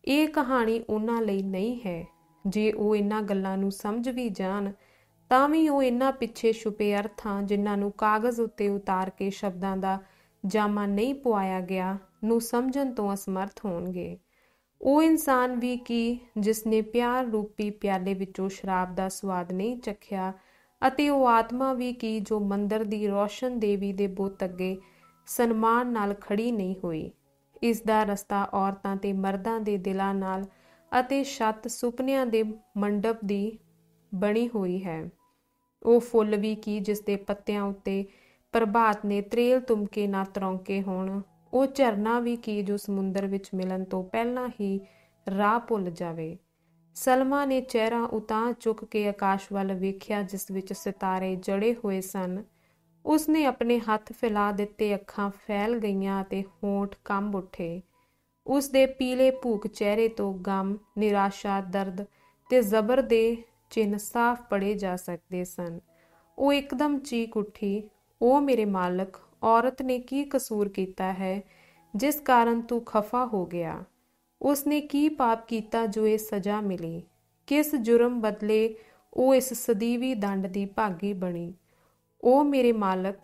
ਇਹ ਕਹਾਣੀ ਉਹਨਾਂ ਲਈ ਨਹੀਂ ਹੈ। ਜੇ ਉਹ ਇਹਨਾਂ ਗੱਲਾਂ ਨੂੰ ਸਮਝ ਵੀ ਜਾਣ ਤਾਂ ਵੀ ਉਹ ਇਹਨਾਂ ਪਿੱਛੇ ਛੁਪੇ ਅਰਥਾਂ, ਜਿਨ੍ਹਾਂ ਨੂੰ ਕਾਗਜ਼ ਉੱਤੇ ਉਤਾਰ ਕੇ ਸ਼ਬਦਾਂ ਦਾ ਜਾਮਾ ਨਹੀਂ ਪਵਾਇਆ ਗਿਆ, ਨੂੰ ਸਮਝਣ ਤੋਂ ਅਸਮਰਥ ਹੋਣਗੇ। ਉਹ ਇਨਸਾਨ ਵੀ ਕੀ ਜਿਸ ਨੇ ਪਿਆਰ ਰੂਪੀ ਪਿਆਲੇ ਵਿੱਚੋਂ ਸ਼ਰਾਬ ਦਾ ਸਵਾਦ ਨਹੀਂ ਚੱਖਿਆ, ਅਤੇ ਉਹ ਆਤਮਾ ਵੀ ਕੀ ਜੋ ਮੰਦਰ ਦੀ ਰੋਸ਼ਨ ਦੇਵੀ ਦੇ ਬੁੱਤ ਅੱਗੇ ਸਨਮਾਨ ਨਾਲ ਖੜੀ ਨਹੀਂ ਹੋਈ। ਇਸ ਦਾ ਰਸਤਾ ਔਰਤਾਂ ਤੇ ਮਰਦਾਂ ਦੇ ਦਿਲਾਂ ਨਾਲ ਅਤੇ ਛੱਤ ਸੁਪਨਿਆਂ ਦੇ ਮੰਡਪ ਦੀ ਬਣੀ ਹੋਈ ਹੈ। ਉਹ ਫੁੱਲ ਵੀ ਕੀ ਜਿਸ ਦੇ ਪੱਤਿਆਂ ਉੱਤੇ ਪ੍ਰਭਾਤ ਨੇ ਤਰੇਲ ਤੁਮਕੇ ਨਾ ਤਰੌਂਕੇ ਹੋਣ। ਉਹ ਝਰਨਾ ਵੀ ਕੀ ਜੋ ਸਮੁੰਦਰ ਵਿੱਚ ਮਿਲਣ ਤੋਂ ਪਹਿਲਾਂ ਹੀ ਰਾਹ ਭੁੱਲ ਜਾਵੇ। ਸਲਮਾ ਨੇ ਚਿਹਰਾ ਉਤਾਂਹ ਚੁੱਕ ਕੇ ਆਕਾਸ਼ ਵੱਲ ਵੇਖਿਆ, ਜਿਸ ਵਿੱਚ ਸਿਤਾਰੇ ਜੜੇ ਹੋਏ ਸਨ। ਉਸਨੇ ਆਪਣੇ ਹੱਥ ਫੈਲਾ ਦਿੱਤੇ, ਅੱਖਾਂ ਫੈਲ ਗਈਆਂ ਅਤੇ ਹੋਂਠ ਕੰਬ ਉੱਠੇ। ਉਸ ਦੇ ਪੀਲੇ ਭੂਖ ਚਿਹਰੇ ਤੋਂ ਗਮ, ਨਿਰਾਸ਼ਾ, ਦਰਦ ਤੇ ਜ਼ਬਰ ਦੇ ਚਿੰਨ੍ਹ ਸਾਫ਼ ਪੜ੍ਹੇ ਜਾ ਸਕਦੇ ਸਨ। ਉਹ ਇੱਕਦਮ ਚੀਕ ਉੱਠੀ, "ਓ ਮੇਰੇ ਮਾਲਕ, ਔਰਤ ਨੇ ਕੀ ਕਸੂਰ ਕੀਤਾ ਹੈ ਜਿਸ ਕਾਰਨ ਤੂੰ ਖਫਾ ਹੋ ਗਿਆ? ਉਸਨੇ ਕੀ ਪਾਪ ਕੀਤਾ ਜੋ ਇਹ ਸਜ਼ਾ ਮਿਲੀ? ਕਿਸ ਜੁਰਮ ਬਦਲੇ ਉਹ ਇਸ ਸਦੀਵੀ ਦੰਡ ਦੀ ਭਾਗੀ ਬਣੀ? ਓ ਮੇਰੇ ਮਾਲਕ,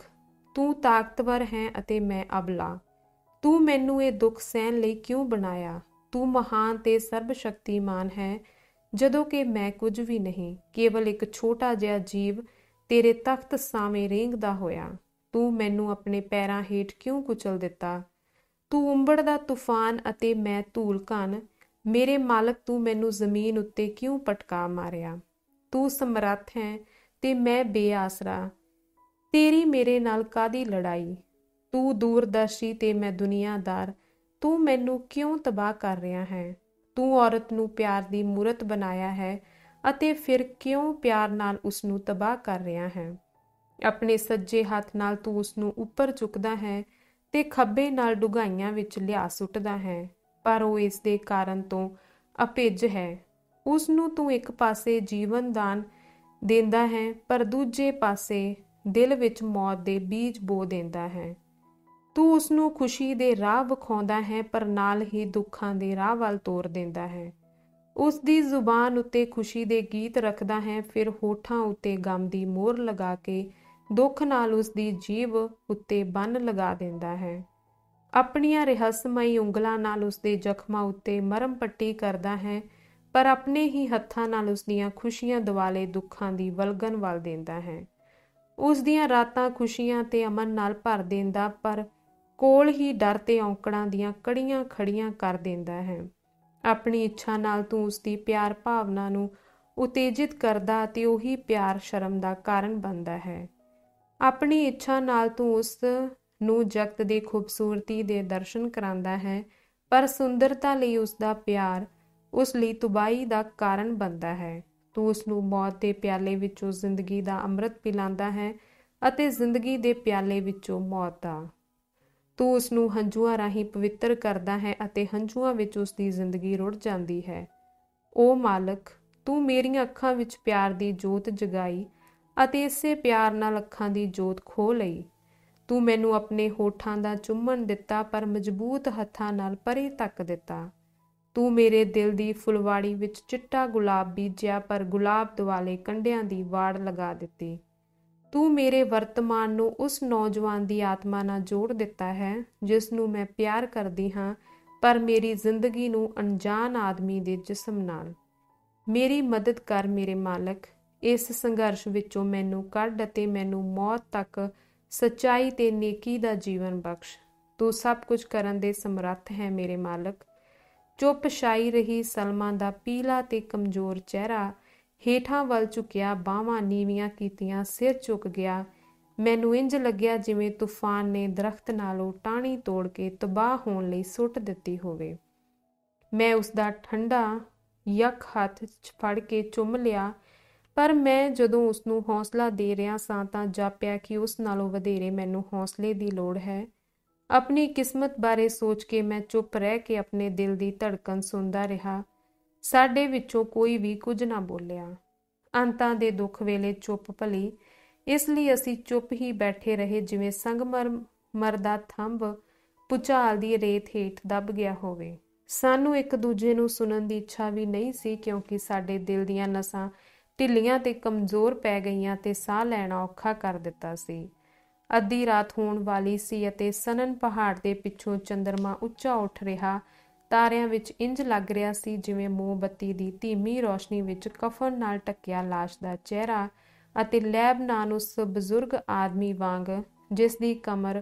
ਤੂੰ ਤਾਕਤਵਰ ਹੈ ਅਤੇ ਮੈਂ ਅਬਲਾ। ਤੂੰ ਮੈਨੂੰ ਇਹ ਦੁੱਖ ਸਹਿਣ ਲਈ ਕਿਉਂ ਬਣਾਇਆ? ਤੂੰ ਮਹਾਨ ਤੇ ਸਰਬਸ਼ਕਤੀਮਾਨ ਹੈ, ਜਦੋਂ ਕਿ ਮੈਂ ਕੁਝ ਵੀ ਨਹੀਂ, ਕੇਵਲ ਇੱਕ ਛੋਟਾ ਜਿਹਾ ਜੀਵ ਤੇਰੇ ਤਖਤ ਸਾਵੇਂ ਰੇਂਗਦਾ ਹੋਇਆ। ਤੂੰ ਮੈਨੂੰ ਆਪਣੇ ਪੈਰਾਂ ਹੇਠ ਕਿਉਂ ਕੁਚਲ ਦਿੱਤਾ? ਤੂੰ ਉੰਬੜਦਾ ਤੂਫਾਨ ਅਤੇ ਮੈਂ ਧੂਲ ਕਣ। ਮੇਰੇ ਮਾਲਕ, ਤੂੰ ਮੈਨੂੰ ਜ਼ਮੀਨ ਉੱਤੇ ਕਿਉਂ ਪਟਕਾ ਮਾਰਿਆ? ਤੂੰ ਸਮਰੱਥ ਹੈ ਤੇ ਮੈਂ ਬੇਆਸਰਾ। ਤੇਰੀ ਮੇਰੇ ਨਾਲ ਕਾਹਦੀ ਲੜਾਈ? ਤੂੰ ਦੂਰਦਰਸ਼ੀ ਤੇ ਮੈਂ ਦੁਨੀਆਦਾਰ। ਤੂੰ ਮੈਨੂੰ ਕਿਉਂ ਤਬਾਹ ਕਰ ਰਿਹਾ ਹੈ? ਤੂੰ ਔਰਤ ਨੂੰ ਪਿਆਰ ਦੀ ਮੂਰਤ ਬਣਾਇਆ ਹੈ ਅਤੇ ਫਿਰ ਕਿਉਂ ਪਿਆਰ ਨਾਲ ਉਸ ਨੂੰ ਤਬਾਹ ਕਰ ਰਿਹਾ ਹੈ? ਆਪਣੇ ਸੱਜੇ ਹੱਥ ਨਾਲ ਤੂੰ ਉਸ ਨੂੰ ਉੱਪਰ ਚੁੱਕਦਾ ਹੈ ਤੇ ਖੱਬੇ ਨਾਲ ਡੂੰਘਾਈਆਂ ਵਿੱਚ ਲਿਆ ਸੁੱਟਦਾ ਹੈ, ਪਰ ਉਹ ਇਸ ਦੇ ਕਾਰਨ ਤੋਂ ਅਭਿੱਜ ਹੈ। ਉਸ ਨੂੰ ਤੂੰ ਇੱਕ ਪਾਸੇ ਜੀਵਨ ਦਾਨ ਦਿੰਦਾ ਹੈ, ਪਰ ਦੂਜੇ ਪਾਸੇ ਦਿਲ ਵਿੱਚ ਮੌਤ ਦੇ ਬੀਜ ਬੋ ਦਿੰਦਾ ਹੈ। ਤੂੰ ਉਸ ਨੂੰ ਖੁਸ਼ੀ ਦੇ ਰਾਹ ਵਿਖਾਉਂਦਾ ਹੈ, ਪਰ ਨਾਲ ਹੀ ਦੁੱਖਾਂ ਦੇ ਰਾਹ ਵੱਲ ਤੋਰ ਦਿੰਦਾ ਹੈ। ਉਸ ਦੀ ਜ਼ੁਬਾਨ ਉੱਤੇ ਖੁਸ਼ੀ ਦੇ ਗੀਤ ਰੱਖਦਾ ਹੈ, ਫਿਰ ਹੋਠਾਂ ਉੱਤੇ ਗਮ ਦੀ ਮੋਹਰ ਲਗਾ ਕੇ ਦੁੱਖ ਨਾਲ ਉਸ ਦੀ ਜੀਭ ਉੱਤੇ ਬੰਨ ਲਗਾ ਦਿੰਦਾ ਹੈ। ਆਪਣੀਆਂ ਰਹੱਸਮਈ ਉਂਗਲਾਂ ਨਾਲ ਉਸ ਦੇ ਜ਼ਖਮਾਂ ਉੱਤੇ ਮਰਮ ਪੱਟੀ ਕਰਦਾ ਹੈ, ਪਰ ਆਪਣੇ ਹੀ ਹੱਥਾਂ ਨਾਲ ਉਸ ਦੀਆਂ ਖੁਸ਼ੀਆਂ ਦੁਆਲੇ ਦੁੱਖਾਂ ਦੀ ਵਲਗਣ ਵੱਲ ਦਿੰਦਾ ਹੈ। ਉਸ ਦੀਆਂ ਰਾਤਾਂ ਖੁਸ਼ੀਆਂ ਤੇ ਅਮਨ ਨਾਲ ਭਰ ਦਿੰਦਾ, ਪਰ ਕੋਲ ਹੀ ਡਰ ਤੇ ਔਂਕੜਾਂ ਦੀਆਂ ਕੜੀਆਂ ਖੜੀਆਂ ਕਰ ਦਿੰਦਾ ਹੈ। ਆਪਣੀ ਇੱਛਾ ਨਾਲ ਤੂੰ ਉਸ ਦੀ ਪਿਆਰ ਭਾਵਨਾ ਨੂੰ ਉਤੇਜਿਤ ਕਰਦਾ ਅਤੇ ਉਹੀ ਪਿਆਰ ਸ਼ਰਮ ਦਾ ਕਾਰਨ ਬਣਦਾ ਹੈ। ਆਪਣੀ ਇੱਛਾ ਨਾਲ ਤੂੰ ਉਸ ਨੂੰ ਜਗਤ ਦੀ ਖੂਬਸੂਰਤੀ ਦੇ ਦਰਸ਼ਨ ਕਰਾਉਂਦਾ ਹੈ, ਪਰ ਸੁੰਦਰਤਾ ਲਈ ਉਸ ਦਾ ਪਿਆਰ ਉਸ ਲਈ ਤਬਾਹੀ ਦਾ ਕਾਰਨ ਬਣਦਾ ਹੈ। ਤੂੰ ਉਸ ਨੂੰ ਮੌਤ ਦੇ ਪਿਆਲੇ ਵਿੱਚੋਂ ਜ਼ਿੰਦਗੀ ਦਾ ਅੰਮ੍ਰਿਤ ਪਿਲਾਉਂਦਾ ਹੈ ਅਤੇ ਜ਼ਿੰਦਗੀ ਦੇ ਪਿਆਲੇ ਵਿੱਚੋਂ ਮੌਤ ਦਾ। ਤੂੰ ਉਸ ਨੂੰ ਹੰਝੂਆਂ ਰਾਹੀਂ ਪਵਿੱਤਰ ਕਰਦਾ ਹੈ ਅਤੇ ਹੰਝੂਆਂ ਵਿੱਚ ਉਸ ਦੀ ਜ਼ਿੰਦਗੀ ਰੁੜ ਜਾਂਦੀ ਹੈ। ਓ ਮਾਲਕ, ਤੂੰ ਮੇਰੀਆਂ ਅੱਖਾਂ ਵਿੱਚ ਪਿਆਰ ਦੀ ਜੋਤ ਜਗਾਈ ਅਤੇ ਇਸੇ ਪਿਆਰ ਨਾਲ ਅੱਖਾਂ ਦੀ ਜੋਤ ਖੋਹ ਲਈ। ਤੂੰ ਮੈਨੂੰ ਆਪਣੇ ਹੋਠਾਂ ਦਾ ਚੁੰਮਣ ਦਿੱਤਾ, ਪਰ ਮਜ਼ਬੂਤ ਹੱਥਾਂ ਨਾਲ ਪਰੇ ਧੱਕ ਦਿੱਤਾ। ਤੂੰ ਮੇਰੇ ਦਿਲ ਦੀ ਫੁਲਵਾੜੀ ਵਿੱਚ ਚਿੱਟਾ ਗੁਲਾਬ ਬੀਜਿਆ, ਪਰ ਗੁਲਾਬ ਦੁਆਲੇ ਕੰਡਿਆਂ ਦੀ ਵਾੜ ਲਗਾ ਦਿੱਤੀ। ਤੂੰ ਮੇਰੇ ਵਰਤਮਾਨ ਨੂੰ ਉਸ ਨੌਜਵਾਨ ਦੀ ਆਤਮਾ ਨਾਲ ਜੋੜ ਦਿੱਤਾ ਹੈ ਜਿਸ ਨੂੰ ਮੈਂ ਪਿਆਰ ਕਰਦੀ ਹਾਂ, ਪਰ ਮੇਰੀ ਜ਼ਿੰਦਗੀ ਨੂੰ ਅਣਜਾਣ ਆਦਮੀ ਦੇ ਜਿਸਮ ਨਾਲ। ਮੇਰੀ ਮਦਦ ਕਰ ਮੇਰੇ ਮਾਲਕ, ਇਸ ਸੰਘਰਸ਼ ਵਿੱਚੋਂ ਮੈਨੂੰ ਕੱਢ ਅਤੇ ਮੈਨੂੰ ਮੌਤ ਤੱਕ ਸੱਚਾਈ ਤੇ ਨੇਕੀ ਦਾ ਜੀਵਨ ਬਖਸ਼। ਤੂੰ ਸਭ ਕੁਝ ਕਰਨ ਦੇ ਸਮਰੱਥ ਹੈ ਮੇਰੇ ਮਾਲਕ। ਚੁੱਪ ਛਾਈ ਰਹੀ ਸਲਮਾ ਦਾ ਪੀਲਾ ਤੇ ਕਮਜ਼ੋਰ ਚਿਹਰਾ ਹੇਠਾਂ ਵੱਲ ਝੁਕਿਆ, ਬਾਹਾਂ ਨੀਵੀਆਂ ਕੀਤੀਆਂ, ਸਿਰ ਝੁਕ ਗਿਆ। ਮੈਨੂੰ ਇੰਜ ਲੱਗਿਆ ਜਿਵੇਂ ਤੂਫਾਨ ਨੇ ਦਰਖਤ ਨਾਲੋਂ ਟਾਹਣੀ ਤੋੜ ਕੇ ਤਬਾਹ ਹੋਣ ਲਈ ਸੁੱਟ ਦਿੱਤੀ ਹੋਵੇ। ਮੈਂ ਉਸ ਦਾ ਠੰਡਾ ਯੱਖ ਹੱਥ 'ਚ ਫੜ ਕੇ ਚੁੰਮ ਲਿਆ, ਪਰ ਮੈਂ ਜਦੋਂ ਉਸ ਨੂੰ ਹੌਸਲਾ ਦੇ ਰਿਹਾ ਸਾਂ ਤਾਂ ਜਾਪਿਆ ਕਿ ਉਸ ਨਾਲੋਂ ਵਧੇਰੇ ਮੈਨੂੰ ਹੌਸਲੇ ਦੀ ਲੋੜ ਹੈ। ਆਪਣੀ ਕਿਸਮਤ ਬਾਰੇ ਸੋਚ ਕੇ ਮੈਂ ਚੁੱਪ ਰਹਿ ਕੇ ਆਪਣੇ ਦਿਲ ਦੀ ਧੜਕਣ ਸੁਣਦਾ ਰਿਹਾ। ਸਾਡੇ ਵਿੱਚੋਂ ਕੋਈ ਵੀ ਕੁਝ ਨਾ ਬੋਲਿਆ। ਅੰਤਾਂ ਦੇ ਦੁੱਖ ਵੇਲੇ ਚੁੱਪ ਭਲੀ, ਇਸ ਲਈ ਅਸੀਂ ਚੁੱਪ ਹੀ ਬੈਠੇ ਰਹੇ, ਜਿਵੇਂ ਸੰਗਮਰਮਰ ਦਾ ਥੰਬ ਭੁਚਾਲ ਦੀ ਰੇਤ ਹੇਠ ਦਬ ਗਿਆ ਹੋਵੇ। ਸਾਨੂੰ ਇੱਕ ਦੂਜੇ ਨੂੰ ਸੁਣਨ ਦੀ ਇੱਛਾ ਵੀ ਨਹੀਂ ਸੀ, ਕਿਉਂਕਿ ਸਾਡੇ ਦਿਲ ਦੀਆਂ ਨਸਾਂ ਢਿੱਲੀਆਂ ਤੇ ਕਮਜ਼ੋਰ ਪੈ ਗਈਆਂ ਤੇ ਸਾਹ ਲੈਣਾ ਔਖਾ ਕਰ ਦਿੱਤਾ ਸੀ। ਅੱਧੀ ਰਾਤ ਹੋਣ ਵਾਲੀ ਸੀ ਅਤੇ ਸਨਨ ਪਹਾੜ ਦੇ ਪਿੱਛੋਂ ਚੰਦਰਮਾ ਉੱਚਾ ਉੱਠ ਰਿਹਾ ਤਾਰਿਆਂ ਵਿੱਚ ਇੰਜ ਲੱਗ ਰਿਹਾ ਸੀ ਜਿਵੇਂ ਮੋਮਬੱਤੀ ਦੀ ਧੀਮੀ ਰੌਸ਼ਨੀ ਵਿੱਚ ਕਫਨ ਨਾਲ ਢੱਕਿਆ ਲਾਸ਼ ਦਾ ਚਿਹਰਾ, ਅਤੇ ਲੈਬਨਾਨ ਉਸ ਬਜ਼ੁਰਗ ਆਦਮੀ ਵਾਂਗ ਜਿਸ ਦੀ ਕਮਰ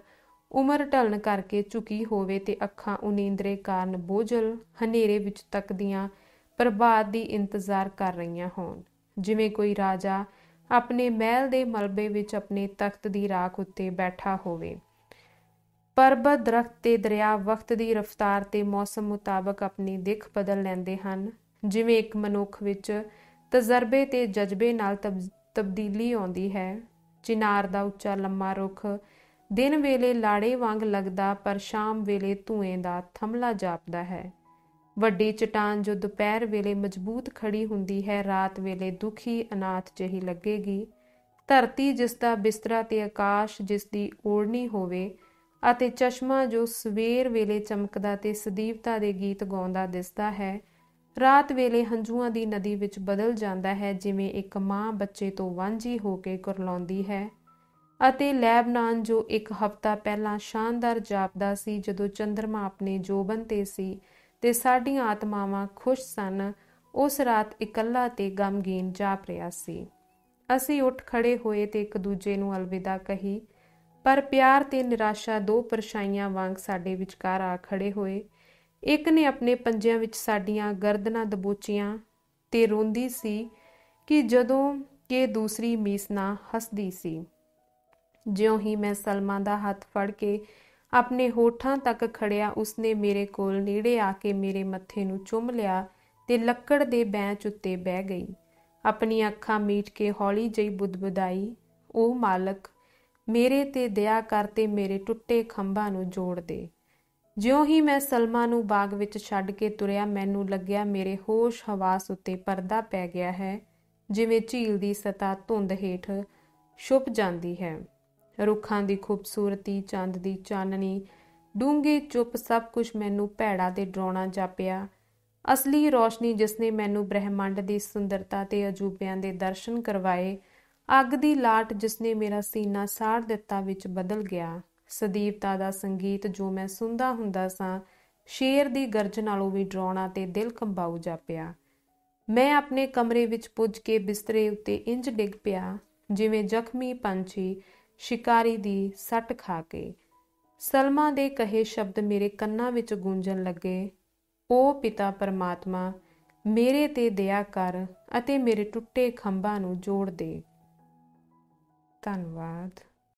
ਉਮਰ ਢਲਣ ਕਰਕੇ ਝੁਕੀ ਹੋਵੇ ਤੇ ਅੱਖਾਂ ਉਨੀਂਦਰੇ ਕਾਰਨ ਬੋਝਲ ਹਨੇਰੇ ਵਿੱਚ ਤੱਕਦੀਆਂ ਪ੍ਰਭਾਤ ਦੀ ਇੰਤਜ਼ਾਰ ਕਰ ਰਹੀਆਂ ਹੋਣ, ਜਿਵੇਂ ਕੋਈ ਰਾਜਾ ਆਪਣੇ ਮਹਿਲ ਦੇ ਮਲਬੇ ਵਿੱਚ ਆਪਣੇ ਤਖਤ ਦੀ ਰਾਖ ਉੱਤੇ ਬੈਠਾ ਹੋਵੇ। ਪਰਬਤ, ਦਰਖਤ ਤੇ ਦਰਿਆ ਵਕਤ ਦੀ ਰਫ਼ਤਾਰ ਤੇ ਮੌਸਮ ਮੁਤਾਬਕ ਆਪਣੀ ਦਿੱਖ ਬਦਲ ਲੈਂਦੇ ਹਨ। ਜਿਵੇਂ ਇੱਕ ਮਨੁੱਖ ਵਿੱਚ ਤਜਰਬੇ ਤੇ ਜਜ਼ਬੇ ਨਾਲ ਤਬਦੀਲੀ ਆਉਂਦੀ ਹੈ। ਚਿਨਾਰ ਦਾ ਉੱਚਾ ਲੰਮਾ ਰੁੱਖ ਦਿਨ ਵੇਲੇ ਲਾੜੇ ਵਾਂਗ ਲੱਗਦਾ, ਪਰ ਸ਼ਾਮ ਵੇਲੇ ਧੂਏਂ ਦਾ ਥੰਮਲਾ ਜਾਪਦਾ ਹੈ। ਵੱਡੀ ਚਟਾਨ ਜੋ ਦੁਪਹਿਰ ਵੇਲੇ ਮਜ਼ਬੂਤ ਖੜੀ ਹੁੰਦੀ ਹੈ, ਰਾਤ ਵੇਲੇ ਦੁਖੀ ਅਨਾਥ ਜਿਹੀ ਲੱਗੇਗੀ। ਧਰਤੀ ਜਿਸ ਦਾ ਬਿਸਤਰਾ ਤੇ ਆਕਾਸ਼ ਜਿਸ ਦੀ ਓੜ੍ਹਨੀ ਹੋਵੇ, ਅਤੇ ਚਸ਼ਮਾ ਜੋ ਸਵੇਰ ਵੇਲੇ ਚਮਕਦਾ ਤੇ ਸਦੀਵਤਾ ਦੇ ਗੀਤ ਗਾਉਂਦਾ ਦਿਸਦਾ ਹੈ, ਰਾਤ ਵੇਲੇ ਹੰਝੂਆਂ ਦੀ ਨਦੀ ਵਿੱਚ ਬਦਲ ਜਾਂਦਾ ਹੈ, ਜਿਵੇਂ ਇੱਕ ਮਾਂ ਬੱਚੇ ਤੋਂ ਵਾਂਝੀ ਹੋ ਕੇ ਕੁਰਲਾਉਂਦੀ ਹੈ। ਅਤੇ ਲੈਬਨਾਨ ਜੋ ਇੱਕ ਹਫ਼ਤਾ ਪਹਿਲਾਂ ਸ਼ਾਨਦਾਰ ਜਾਪਦਾ ਸੀ, ਜਦੋਂ ਚੰਦਰਮਾ ਆਪਣੇ ਜੋਬਨ ਤੇ ਸੀ ਤੇ ਸਾਡੀਆਂ ਆਤਮਾਵਾਂ ਖੁਸ਼ ਸਨ, ਉਸ ਰਾਤ ਇਕੱਲਾ ਤੇ ਗਮਗੀਨ ਜਾਪ ਰਿਹਾ ਸੀ। ਅਸੀਂ ਉੱਠ ਖੜੇ ਹੋਏ ਤੇ ਇੱਕ ਦੂਜੇ ਨੂੰ ਅਲਵਿਦਾ ਕਹੀ, ਪਰ ਪਿਆਰ ਤੇ ਨਿਰਾਸ਼ਾ ਦੋ ਪਰਛਾਈਆਂ ਵਾਂਗ ਸਾਡੇ ਵਿਚਕਾਰ ਆ ਖੜੇ ਹੋਏ। ਇੱਕ ਨੇ ਆਪਣੇ ਪੰਜਿਆਂ ਵਿੱਚ ਸਾਡੀਆਂ ਗਰਦਨਾਂ ਦਬੋਚੀਆਂ ਤੇ ਰੋਂਦੀ ਸੀ ਕਿ ਜਦੋਂ ਕਿ ਦੂਸਰੀ ਮੀਸਨਾ ਹੱਸਦੀ ਸੀ। ਜਿਉਂ ਹੀ ਮੈਂ ਸਲਮਾ ਦਾ ਹੱਥ ਫੜ ਕੇ ਆਪਣੇ ਹੋਠਾਂ ਤੱਕ ਖੜਿਆ, ਉਸਨੇ ਮੇਰੇ ਕੋਲ ਨੇੜੇ ਆ ਕੇ ਮੇਰੇ ਮੱਥੇ ਨੂੰ ਚੁੰਮ ਲਿਆ ਤੇ ਲੱਕੜ ਦੇ ਬੈਂਚ ਉੱਤੇ ਬਹਿ ਗਈ। ਆਪਣੀਆਂ ਅੱਖਾਂ ਮੀਟ ਕੇ ਹੌਲੀ ਜਿਹੀ ਬੁਦਬੁਦਾਈ, "ਉਹ ਮਾਲਕ, ਮੇਰੇ ਤੇ ਦਇਆ ਕਰ ਤੇ ਮੇਰੇ ਟੁੱਟੇ ਖੰਭਾਂ ਨੂੰ ਜੋੜ ਦੇ।" ਜਿਉਂ ਹੀ ਮੈਂ ਸਲਮਾ ਨੂੰ ਬਾਗ ਵਿੱਚ ਛੱਡ ਕੇ ਤੁਰਿਆ, ਮੈਨੂੰ ਲੱਗਿਆ ਮੇਰੇ ਹੋਸ਼ ਹਵਾਸ ਉੱਤੇ ਪਰਦਾ ਪੈ ਗਿਆ ਹੈ, ਜਿਵੇਂ ਝੀਲ ਦੀ ਸਤ੍ਹਾ ਧੁੰਦ ਹੇਠ ਛੁਪ ਜਾਂਦੀ ਹੈ। ਰੁੱਖਾਂ ਦੀ ਖੂਬਸੂਰਤੀ, ਚੰਦ ਦੀ ਚਾਨਣੀ, ਡੂੰਘੀ ਚੁੱਪ, ਸਭ ਕੁਝ ਮੈਨੂੰ ਭੈੜਾ ਤੇ ਡਰਾਉਣਾ ਜਾਪਿਆ। ਅਸਲੀ ਰੌਸ਼ਨੀ ਜਿਸਨੇ ਮੈਨੂੰ ਬ੍ਰਹਿਮੰਡ ਦੀ ਸੁੰਦਰਤਾ ਤੇ ਅਜੂਬਿਆਂ ਦੇ ਦਰਸ਼ਨ ਕਰਵਾਏ, ਅੱਗ ਦੀ ਲਾਟ ਜਿਸਨੇ ਮੇਰਾ ਸੀਨਾ ਸਾੜ ਦਿੱਤਾ, ਵਿੱਚ ਬਦਲ ਗਿਆ। ਸਦੀਵਤਾ ਦਾ ਸੰਗੀਤ ਜੋ ਮੈਂ ਸੁਣਦਾ ਹੁੰਦਾ ਸਾਂ, ਸ਼ੇਰ ਦੀ ਗਰਜ ਨਾਲੋਂ ਵੀ ਡਰਾਉਣਾ ਤੇ ਦਿਲ ਕੰਬਾਊ ਜਾਪਿਆ। ਮੈਂ ਆਪਣੇ ਕਮਰੇ ਵਿੱਚ ਪੁੱਜ ਕੇ ਬਿਸਤਰੇ ਉੱਤੇ ਇੰਜ ਡਿੱਗ ਪਿਆ, ਜਿਵੇਂ ਜ਼ਖਮੀ ਪੰਛੀ ਸ਼ਿਕਾਰੀ ਦੀ ਸੱਟ ਖਾ ਕੇ। ਸਲਮਾ ਦੇ ਕਹੇ ਸ਼ਬਦ ਮੇਰੇ ਕੰਨਾਂ ਵਿੱਚ ਗੂੰਜਣ ਲੱਗੇ, "ਓ ਪਿਤਾ ਪਰਮਾਤਮਾ, ਮੇਰੇ ਤੇ ਦਇਆ ਕਰ ਅਤੇ ਮੇਰੇ ਟੁੱਟੇ ਖੰਭਾਂ ਨੂੰ ਜੋੜ ਦੇ।" ਧੰਨਵਾਦ।